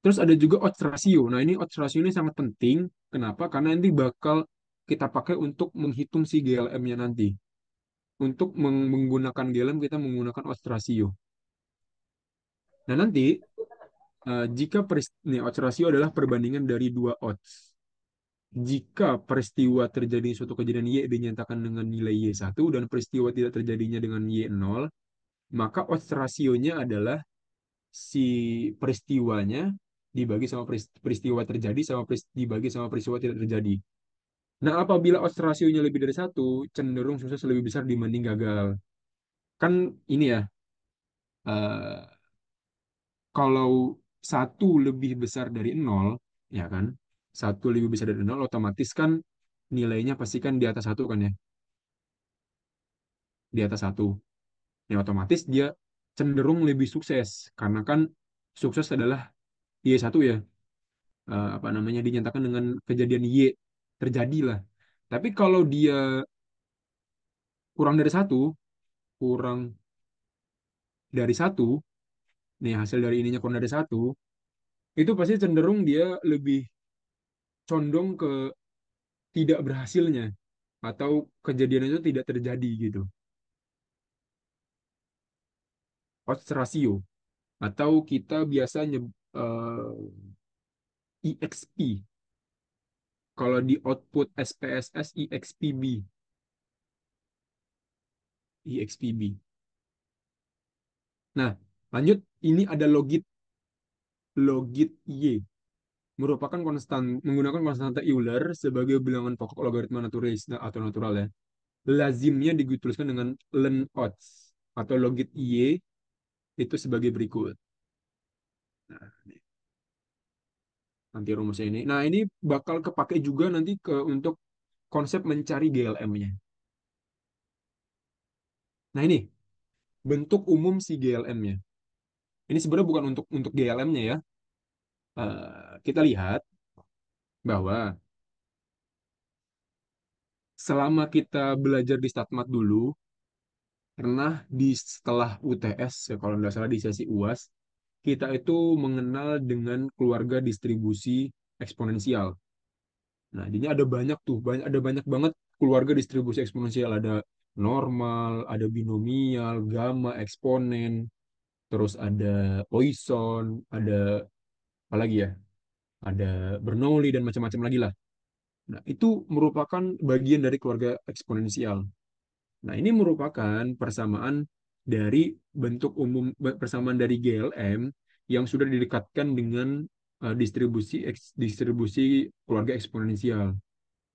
terus ada juga odds ratio. Nah, ini odds ratio ini sangat penting. Kenapa? Karena nanti bakal kita pakai untuk menghitung si GLM-nya nanti. Untuk menggunakan GLM, kita menggunakan odds ratio. Nah, nanti jika nih, odds ratio adalah perbandingan dari dua odds. Jika peristiwa terjadi suatu kejadian Y dinyatakan dengan nilai Y1 dan peristiwa tidak terjadinya dengan Y0, maka odds rasionya adalah si peristiwanya dibagi sama peristiwa terjadi sama dibagi sama peristiwa tidak terjadi. Nah, apabila odds rasionya lebih dari 1, cenderung sukses lebih besar dibanding gagal. Kan ini ya, eh, kalau 1 lebih besar dari 0, ya kan? 1 lebih besar dari 0, otomatis kan nilainya pasti kan di atas 1 kan ya? Di atas 1. Ya, otomatis dia cenderung lebih sukses. Karena kan sukses adalah Y1 ya. Apa namanya, dinyatakan dengan kejadian Y terjadilah. Tapi kalau dia kurang dari 1, kurang dari 1, nih hasil dari ininya kurang dari 1, itu pasti cenderung dia lebih condong ke tidak berhasilnya atau kejadian itu tidak terjadi gitu. Odds ratio atau kita biasanya EXP. Kalau di output SPSS EXPB, EXPB. Nah, lanjut, ini ada logit Y, merupakan menggunakan konstanta Euler sebagai bilangan pokok logaritma naturalis atau natural ya. Lazimnya dituliskan dengan len odds atau logit Y itu sebagai berikut. Nah, nanti rumusnya ini. Nah, ini bakal kepake juga nanti untuk konsep mencari GLM-nya. Nah, ini bentuk umum si GLM-nya. Ini sebenarnya bukan untuk GLM-nya ya. Kita lihat bahwa selama kita belajar di Statmat dulu, pernah di setelah UTS, ya kalau nggak salah di sesi UAS, kita itu mengenal dengan keluarga distribusi eksponensial. Nah, jadi ada banyak banget keluarga distribusi eksponensial. Ada normal, ada binomial, gamma, eksponen, terus ada Poisson, ada apa lagi ya? Ada Bernoulli dan macam-macam lagi lah. Nah, itu merupakan bagian dari keluarga eksponensial. Nah, ini merupakan persamaan dari GLM yang sudah didekatkan dengan distribusi keluarga eksponensial.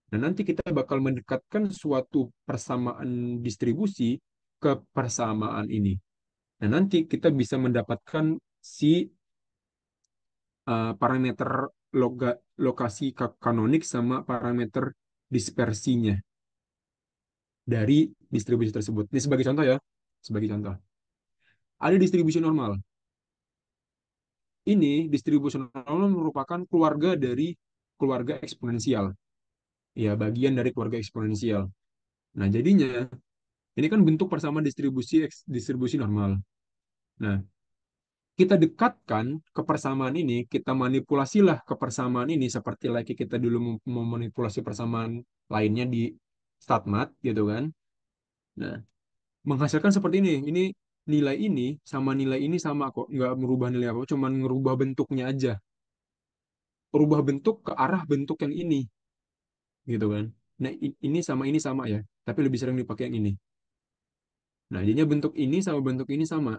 Nah, nanti kita bakal mendekatkan suatu persamaan distribusi ke persamaan ini. Nah, nanti kita bisa mendapatkan si parameter lokasi kanonik sama parameter dispersinya dari distribusi tersebut. Ini sebagai contoh ya, sebagai contoh. Ada distribusi normal. Ini distribusi normal merupakan keluarga dari keluarga eksponensial. Ya, bagian dari keluarga eksponensial. Nah, jadinya ini kan bentuk persamaan distribusi normal. Nah, kita dekatkan kepersamaan ini, kita manipulasilah kepersamaan ini seperti lagi kita dulu memanipulasi persamaan lainnya di StatMat gitu kan. Nah, menghasilkan seperti ini. Nilai ini sama kok, nggak merubah nilai apa, cuman ngerubah bentuknya aja. Rubah bentuk ke arah bentuk yang ini, gitu kan. Nah, ini sama ya, tapi lebih sering dipakai yang ini. Nah, jadinya bentuk ini sama bentuk ini sama.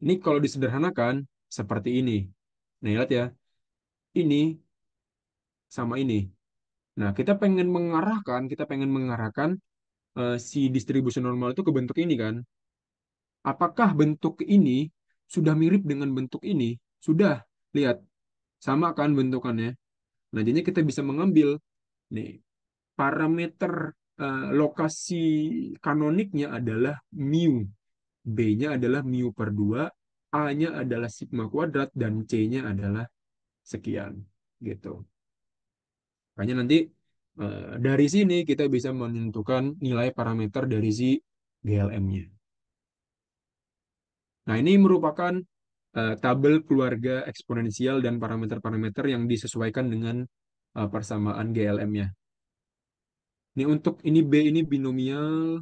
Ini kalau disederhanakan seperti ini. Nah, lihat ya, ini sama ini. Nah, kita pengen mengarahkan si distribusi normal itu ke bentuk ini kan. Apakah bentuk ini sudah mirip dengan bentuk ini? Sudah, lihat, sama kan bentukannya. Nah, jadinya kita bisa mengambil nih parameter lokasi kanoniknya adalah mu. B-nya adalah mu per 2, A-nya adalah sigma kuadrat, dan C-nya adalah sekian. Gitu. Makanya nanti dari sini kita bisa menentukan nilai parameter dari si GLM-nya. Nah, ini merupakan tabel keluarga eksponensial dan parameter-parameter yang disesuaikan dengan persamaan GLM-nya. Ini untuk ini B ini binomial,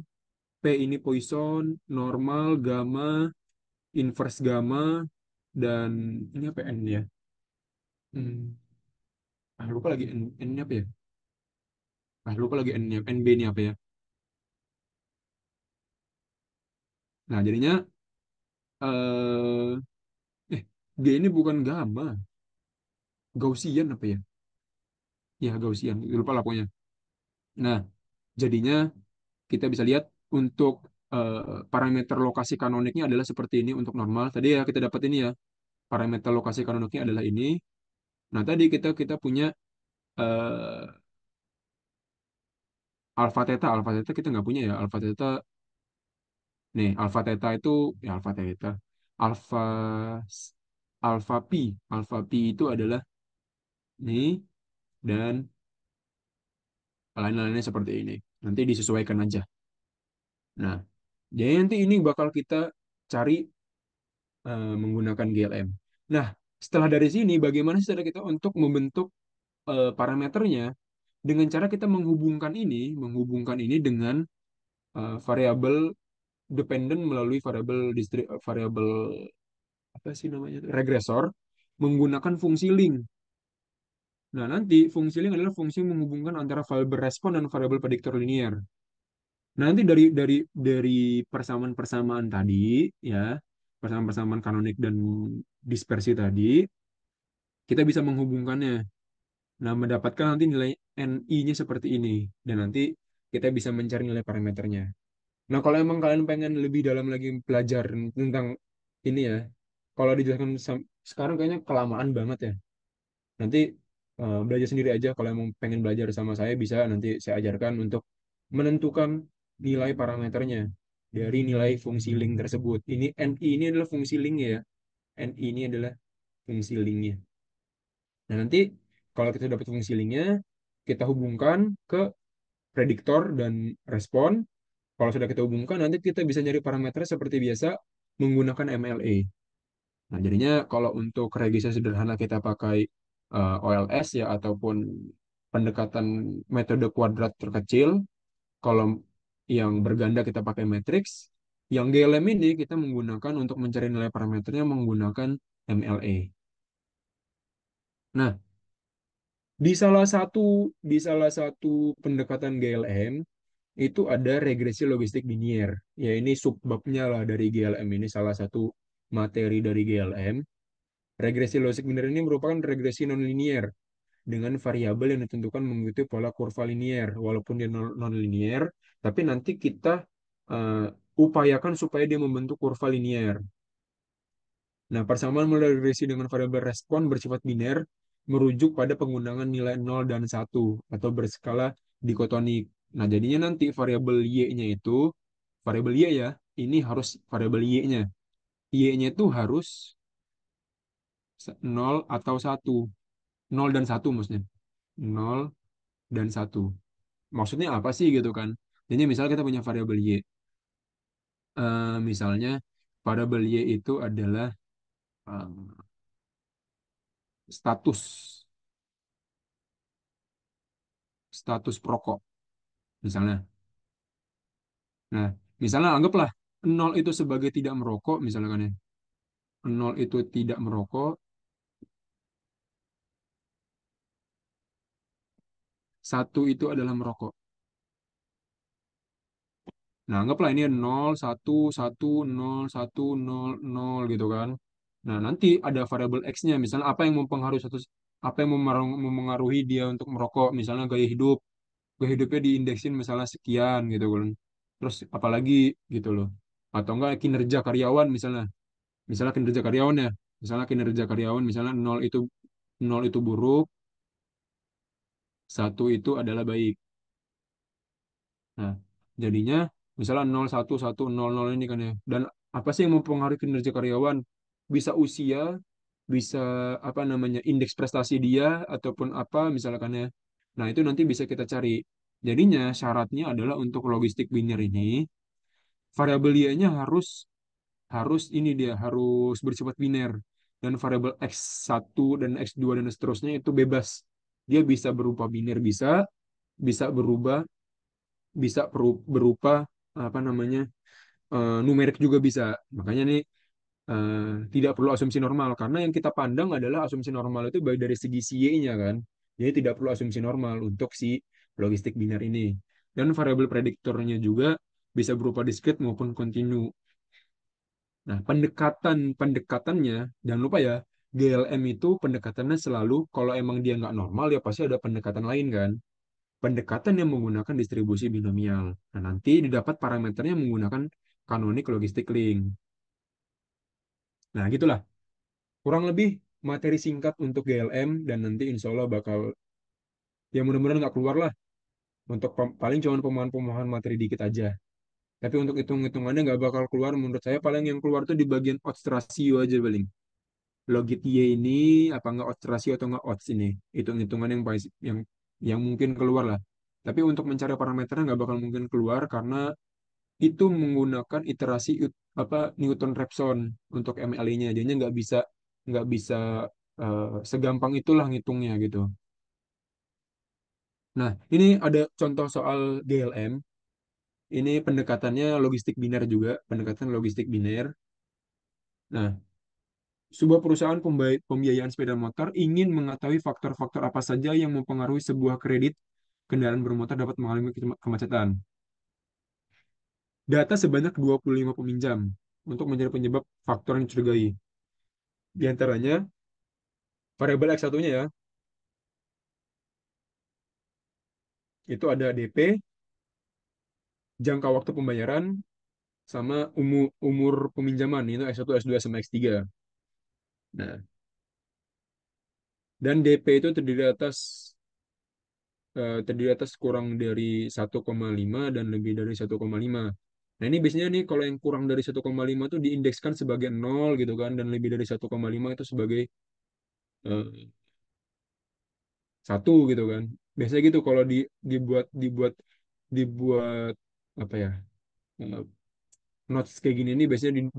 P ini Poisson, normal, gamma, inverse gamma, dan ini apa N ya? Hmm, lupa lagi N ini apa ya? Lupa lagi N, NB ini apa ya? Nah, jadinya eh G ini bukan gamma, Gaussian apa ya? Ya, Gaussian, lupa lah pokoknya. Nah, jadinya kita bisa lihat untuk parameter lokasi kanoniknya adalah seperti ini untuk normal. Tadi ya kita dapat ini ya, parameter lokasi kanoniknya adalah ini. Nah, tadi kita punya eh, alpha theta kita nggak punya ya. Alpha theta, nih, alpha theta itu, ya alpha theta, alpha alpha pi, alpha pi itu adalah ini, dan lain-lainnya seperti ini. Nanti disesuaikan aja. Nah, jadi nanti ini bakal kita cari menggunakan GLM. Nah, setelah dari sini, bagaimana sih cara kita untuk membentuk parameternya dengan cara kita menghubungkan ini dengan variabel dependent melalui variabel apa sih namanya, regresor, menggunakan fungsi link. Nah, nanti fungsi link adalah fungsi menghubungkan antara variabel respon dan variabel prediktor linear. Nah, nanti dari persamaan-persamaan tadi, ya, persamaan-persamaan kanonik dan dispersi tadi, kita bisa menghubungkannya. Nah, mendapatkan nanti nilai NI-nya seperti ini. Dan nanti kita bisa mencari nilai parameternya. Nah, kalau emang kalian pengen lebih dalam lagi belajar tentang ini ya, kalau dijelaskan sekarang kayaknya kelamaan banget ya. Nanti belajar sendiri aja. Kalau emang pengen belajar sama saya, bisa nanti saya ajarkan untuk menentukan nilai parameternya dari nilai fungsi link tersebut. Ini NI ini adalah fungsi link ya. NI ini adalah fungsi linknya. Nah, nanti kalau kita dapat fungsi linknya, kita hubungkan ke prediktor dan respon. Kalau sudah kita hubungkan, nanti kita bisa nyari parameter seperti biasa menggunakan MLE. Nah, jadinya kalau untuk registrasi sederhana kita pakai OLS ya, ataupun pendekatan metode kuadrat terkecil. Kalau yang berganda kita pakai matrix. Yang GLM ini kita menggunakan untuk mencari nilai parameternya menggunakan MLE. Nah, di salah satu pendekatan GLM itu ada regresi logistik linier. Ya, ini subbabnya lah dari GLM, ini salah satu materi dari GLM. Regresi logistik linier ini merupakan regresi nonlinier dengan variabel yang ditentukan mengikuti pola kurva linier. Walaupun dia nonlinier, tapi nanti kita eh, upayakan supaya dia membentuk kurva linier. Nah, persamaan mulai regresi dengan variabel respon bersifat biner merujuk pada penggunaan nilai 0 dan 1 atau berskala dikotonik. Nah, jadinya nanti variabel Y-nya itu, variabel Y ya, ini harus variabel Y-nya. Y-nya itu harus 0 atau 1. 0 dan 1 maksudnya. 0 dan 1. Maksudnya apa sih gitu kan? Jadi misalnya kita punya variabel Y. Misalnya variabel Y itu adalah eh, status status perokok misalnya. Nah, misalnya anggaplah 0 itu sebagai tidak merokok misalnya kan ya. 0 itu tidak merokok, 1 itu adalah merokok. Nah, anggaplah ini 0, 1, 1, 0, 1, 0, 0 gitu kan. Nah, nanti ada variabel X-nya, misalnya apa yang memengaruhi dia untuk merokok, misalnya gaya hidupnya diindeksin misalnya sekian gitu kan. Terus apalagi gitu loh. Atau enggak kinerja karyawan misalnya. Misalnya kinerja karyawan ya. Misalnya kinerja karyawan misalnya nol itu buruk, satu itu adalah baik. Nah, jadinya misalnya 0, 1, 1, 0, 0 ini kan ya. Dan apa sih yang mempengaruhi kinerja karyawan? Bisa usia, bisa apa namanya indeks prestasi dia ataupun apa misalkan ya. Nah, itu nanti bisa kita cari. Jadinya syaratnya adalah untuk logistik biner ini variabel dia-nya harus harus ini dia harus bersifat biner dan variabel x1 dan x2 dan seterusnya itu bebas. Dia bisa berupa biner bisa berubah berupa apa namanya numerik juga bisa. Makanya nih tidak perlu asumsi normal karena yang kita pandang adalah asumsi normal itu baik dari segi si y-nya kan. Jadi tidak perlu asumsi normal untuk si logistik biner ini. Dan variabel prediktornya juga bisa berupa discrete maupun kontinu. Nah, pendekatannya jangan lupa ya, GLM itu pendekatannya selalu kalau emang dia nggak normal ya pasti ada pendekatan lain kan. Pendekatan yang menggunakan distribusi binomial. Nah, nanti didapat parameternya menggunakan kanonik logistik link. Nah, gitulah. Kurang lebih materi singkat untuk GLM dan nanti insya Allah bakal, ya mudah-mudahan nggak keluar lah. Untuk paling cuma pemahaman-pemahaman materi dikit aja. Tapi untuk hitung-hitungannya nggak bakal keluar. Menurut saya paling yang keluar tuh di bagian odds ratio aja paling. Logit Y ini apa nggak odds ratio atau nggak odds ini. Hitung-hitungan yang mungkin keluar lah. Tapi untuk mencari parameternya nggak bakal mungkin keluar karena itu menggunakan iterasi apa Newton-Raphson untuk MLE-nya. Jadinya nggak bisa segampang itulah ngitungnya gitu. Nah, ini ada contoh soal GLM. Ini pendekatannya logistik biner juga, pendekatan logistik biner. Nah, sebuah perusahaan pembiayaan sepeda motor ingin mengetahui faktor-faktor apa saja yang mempengaruhi sebuah kredit kendaraan bermotor dapat mengalami kemacetan. Data sebanyak 25 peminjam untuk mencari penyebab faktor yang dicurigai. Di antaranya variabel X1-nya ya, itu ada DP, jangka waktu pembayaran, sama umur peminjaman, itu S1, S2, sama X3. Nah, dan DP itu terdiri atas kurang dari 1,5 dan lebih dari 1,5. Nah, ini biasanya nih kalau yang kurang dari 1,5 itu diindekskan sebagai 0 gitu kan, dan lebih dari 1,5 itu sebagai 1 gitu kan. Biasanya gitu kalau dibuat dibuat dibuat apa ya? eh, Notes kayak gini nih biasanya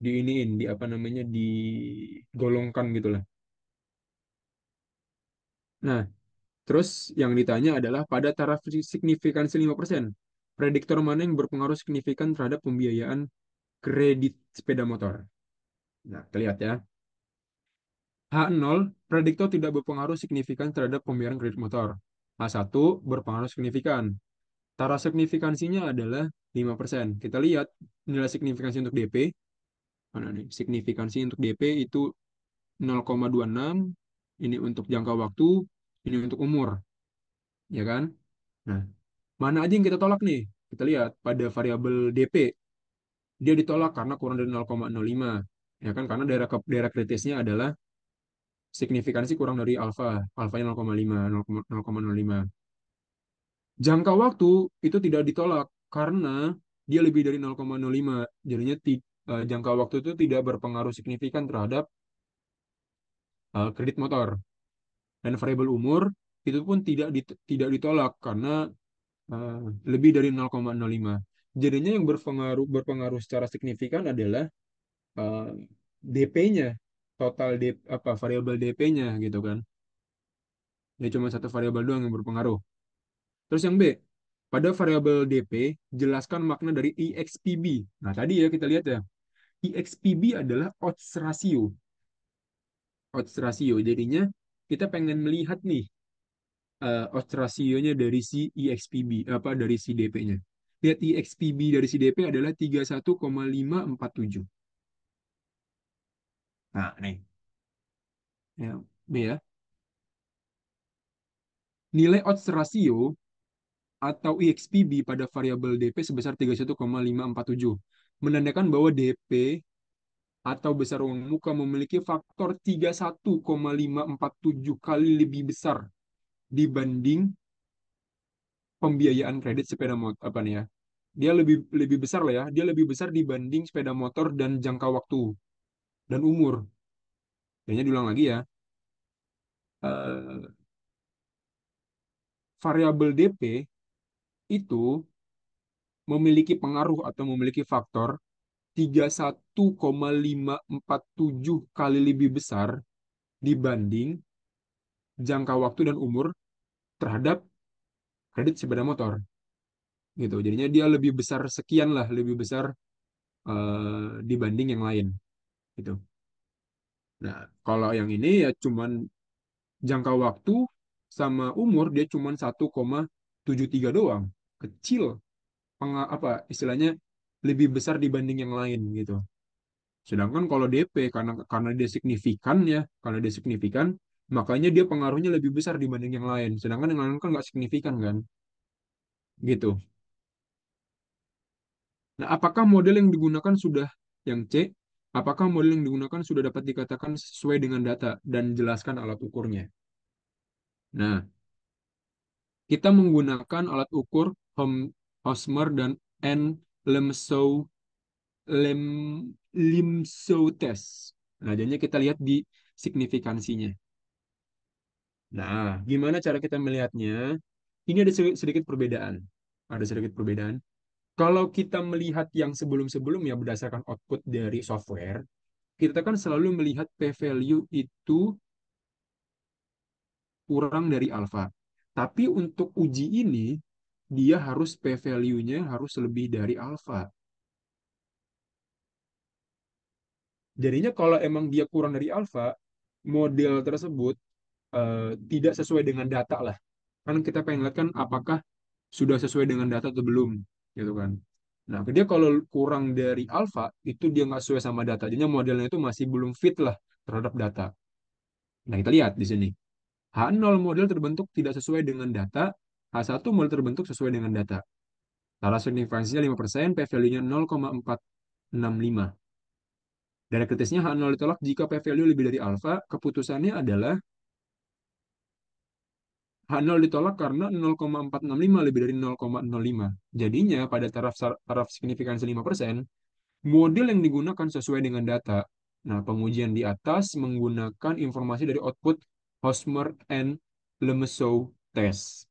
di iniin, di apa namanya, digolongkan gitu lah. Nah, terus yang ditanya adalah pada taraf signifikansi 5%, prediktor mana yang berpengaruh signifikan terhadap pembiayaan kredit sepeda motor? Nah, terlihat ya. H0, prediktor tidak berpengaruh signifikan terhadap pembayaran kredit motor. H1 berpengaruh signifikan. Taraf signifikansinya adalah 5%. Kita lihat nilai signifikansi untuk DP. Mana nih? Signifikansi untuk DP itu 0,26. Ini untuk jangka waktu, ini untuk umur, ya kan? Nah, mana aja yang kita tolak nih? Kita lihat pada variabel DP, dia ditolak karena kurang dari 0,05. Ya kan? Karena daerah kritisnya adalah signifikansi kurang dari alfa, alfanya 0,5, 0,05. Jangka waktu itu tidak ditolak karena dia lebih dari 0,05. Jadinya jangka waktu itu tidak berpengaruh signifikan terhadap kredit motor. Dan variabel umur itu pun tidak ditolak karena eh, lebih dari 0,05. Jadinya yang berpengaruh secara signifikan adalah DP-nya, total apa variabel DP-nya gitu kan. Ini cuma satu variabel doang yang berpengaruh. Terus yang B, pada variabel DP jelaskan makna dari EXPB. Nah, tadi ya kita lihat ya, EXPB adalah odds ratio. Odds ratio. Jadinya kita pengen melihat nih odds rasionya dari si EXPB, apa dari si DP-nya. lihat IXPB dari si DP adalah 31,547. Nah, nih. Ya, B ya. Nilai odds ratio atau IXPB pada variabel DP sebesar 31,547 menandakan bahwa DP atau besar uang muka memiliki faktor 31,547 kali lebih besar dibanding pembiayaan kredit sepeda motor apa nih ya. Dia lebih lebih besar lah ya. Dia lebih besar dibanding sepeda motor dan jangka waktu dan umur. Kayaknya diulang lagi ya. Eh, Variabel DP itu memiliki pengaruh atau memiliki faktor 31,547 kali lebih besar dibanding jangka waktu dan umur terhadap kredit sepeda motor gitu. Jadinya dia lebih besar sekian lah, lebih besar dibanding yang lain gitu. Nah, kalau yang ini ya cuman jangka waktu sama umur dia cuman 1,73 doang. Kecil. Apa istilahnya lebih besar dibanding yang lain gitu. Sedangkan kalau DP karena dia signifikan ya, karena dia signifikan, makanya dia pengaruhnya lebih besar dibanding yang lain. Sedangkan yang lain kan nggak signifikan kan, gitu. Nah, apakah model yang digunakan sudah yang C? Apakah model yang digunakan sudah dapat dikatakan sesuai dengan data dan jelaskan alat ukurnya? Nah, kita menggunakan alat ukur Hosmer dan N. Lemsou Lem Limsou test. Nah, jadinya kita lihat di signifikansinya. Nah, gimana cara kita melihatnya? Ini ada sedikit perbedaan. Ada sedikit perbedaan. Kalau kita melihat yang sebelum-sebelumnya berdasarkan output dari software, kita kan selalu melihat p-value itu kurang dari alfa. Tapi untuk uji ini, dia harus p-value-nya harus lebih dari alfa. Jadinya kalau emang dia kurang dari alfa, model tersebut tidak sesuai dengan data lah. Kan kita pengen lihat kan apakah sudah sesuai dengan data atau belum, gitu kan. Nah, dia kalau kurang dari alfa, itu dia nggak sesuai sama data. Jadinya modelnya itu masih belum fit lah terhadap data. Nah, kita lihat di sini. H0 model terbentuk tidak sesuai dengan data, H1 model terbentuk sesuai dengan data. Salah signifikansinya 5%, p-value-nya 0,465. Dari kritisnya H0 ditolak jika p-value lebih dari alfa, keputusannya adalah H0 ditolak karena 0,465 lebih dari 0,05. Jadinya pada taraf signifikansi 5%, model yang digunakan sesuai dengan data. Nah, pengujian di atas menggunakan informasi dari output Hosmer and Lemesou test.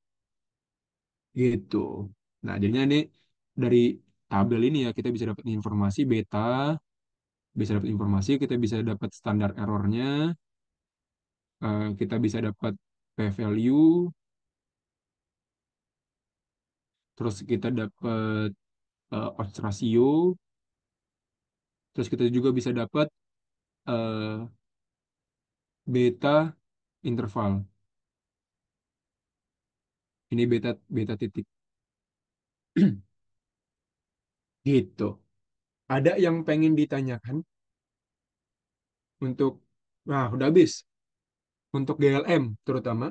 Gitu. Nah, jadinya ini dari tabel ini ya kita bisa dapat informasi beta, bisa dapat informasi, kita bisa dapat standar errornya, kita bisa dapat p-value, terus kita dapat odds ratio, terus kita juga bisa dapat eh, beta interval. Ini beta beta titik. Gitu. Ada yang pengen ditanyakan untuk, nah udah habis. Untuk GLM terutama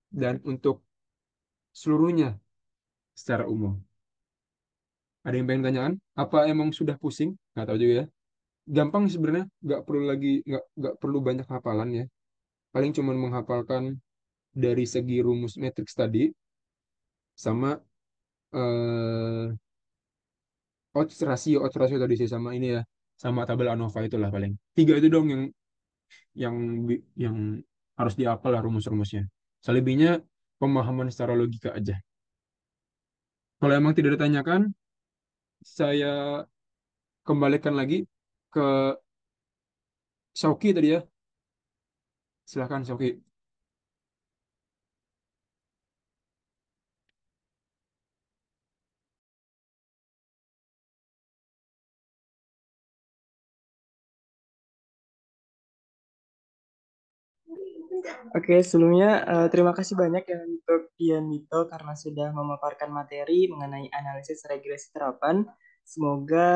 dan untuk seluruhnya secara umum. Ada yang pengen tanyakan? Apa emang sudah pusing? Nggak tahu juga ya. Gampang sih sebenarnya, nggak perlu banyak hafalan ya. Paling cuma menghafalkan dari segi rumus matriks tadi sama eh, odds ratio tadi sih sama ini ya, sama tabel ANOVA itulah paling. Tiga itu dong yang yang harus dihafal lah rumus-rumusnya. Selebihnya pemahaman secara logika aja. Kalau emang tidak ditanyakan, saya kembalikan lagi ke Shauki tadi ya. Silahkan Shauki. Oke, sebelumnya terima kasih banyak ya untuk Dian Nito karena sudah memaparkan materi mengenai analisis regresi terapan. Semoga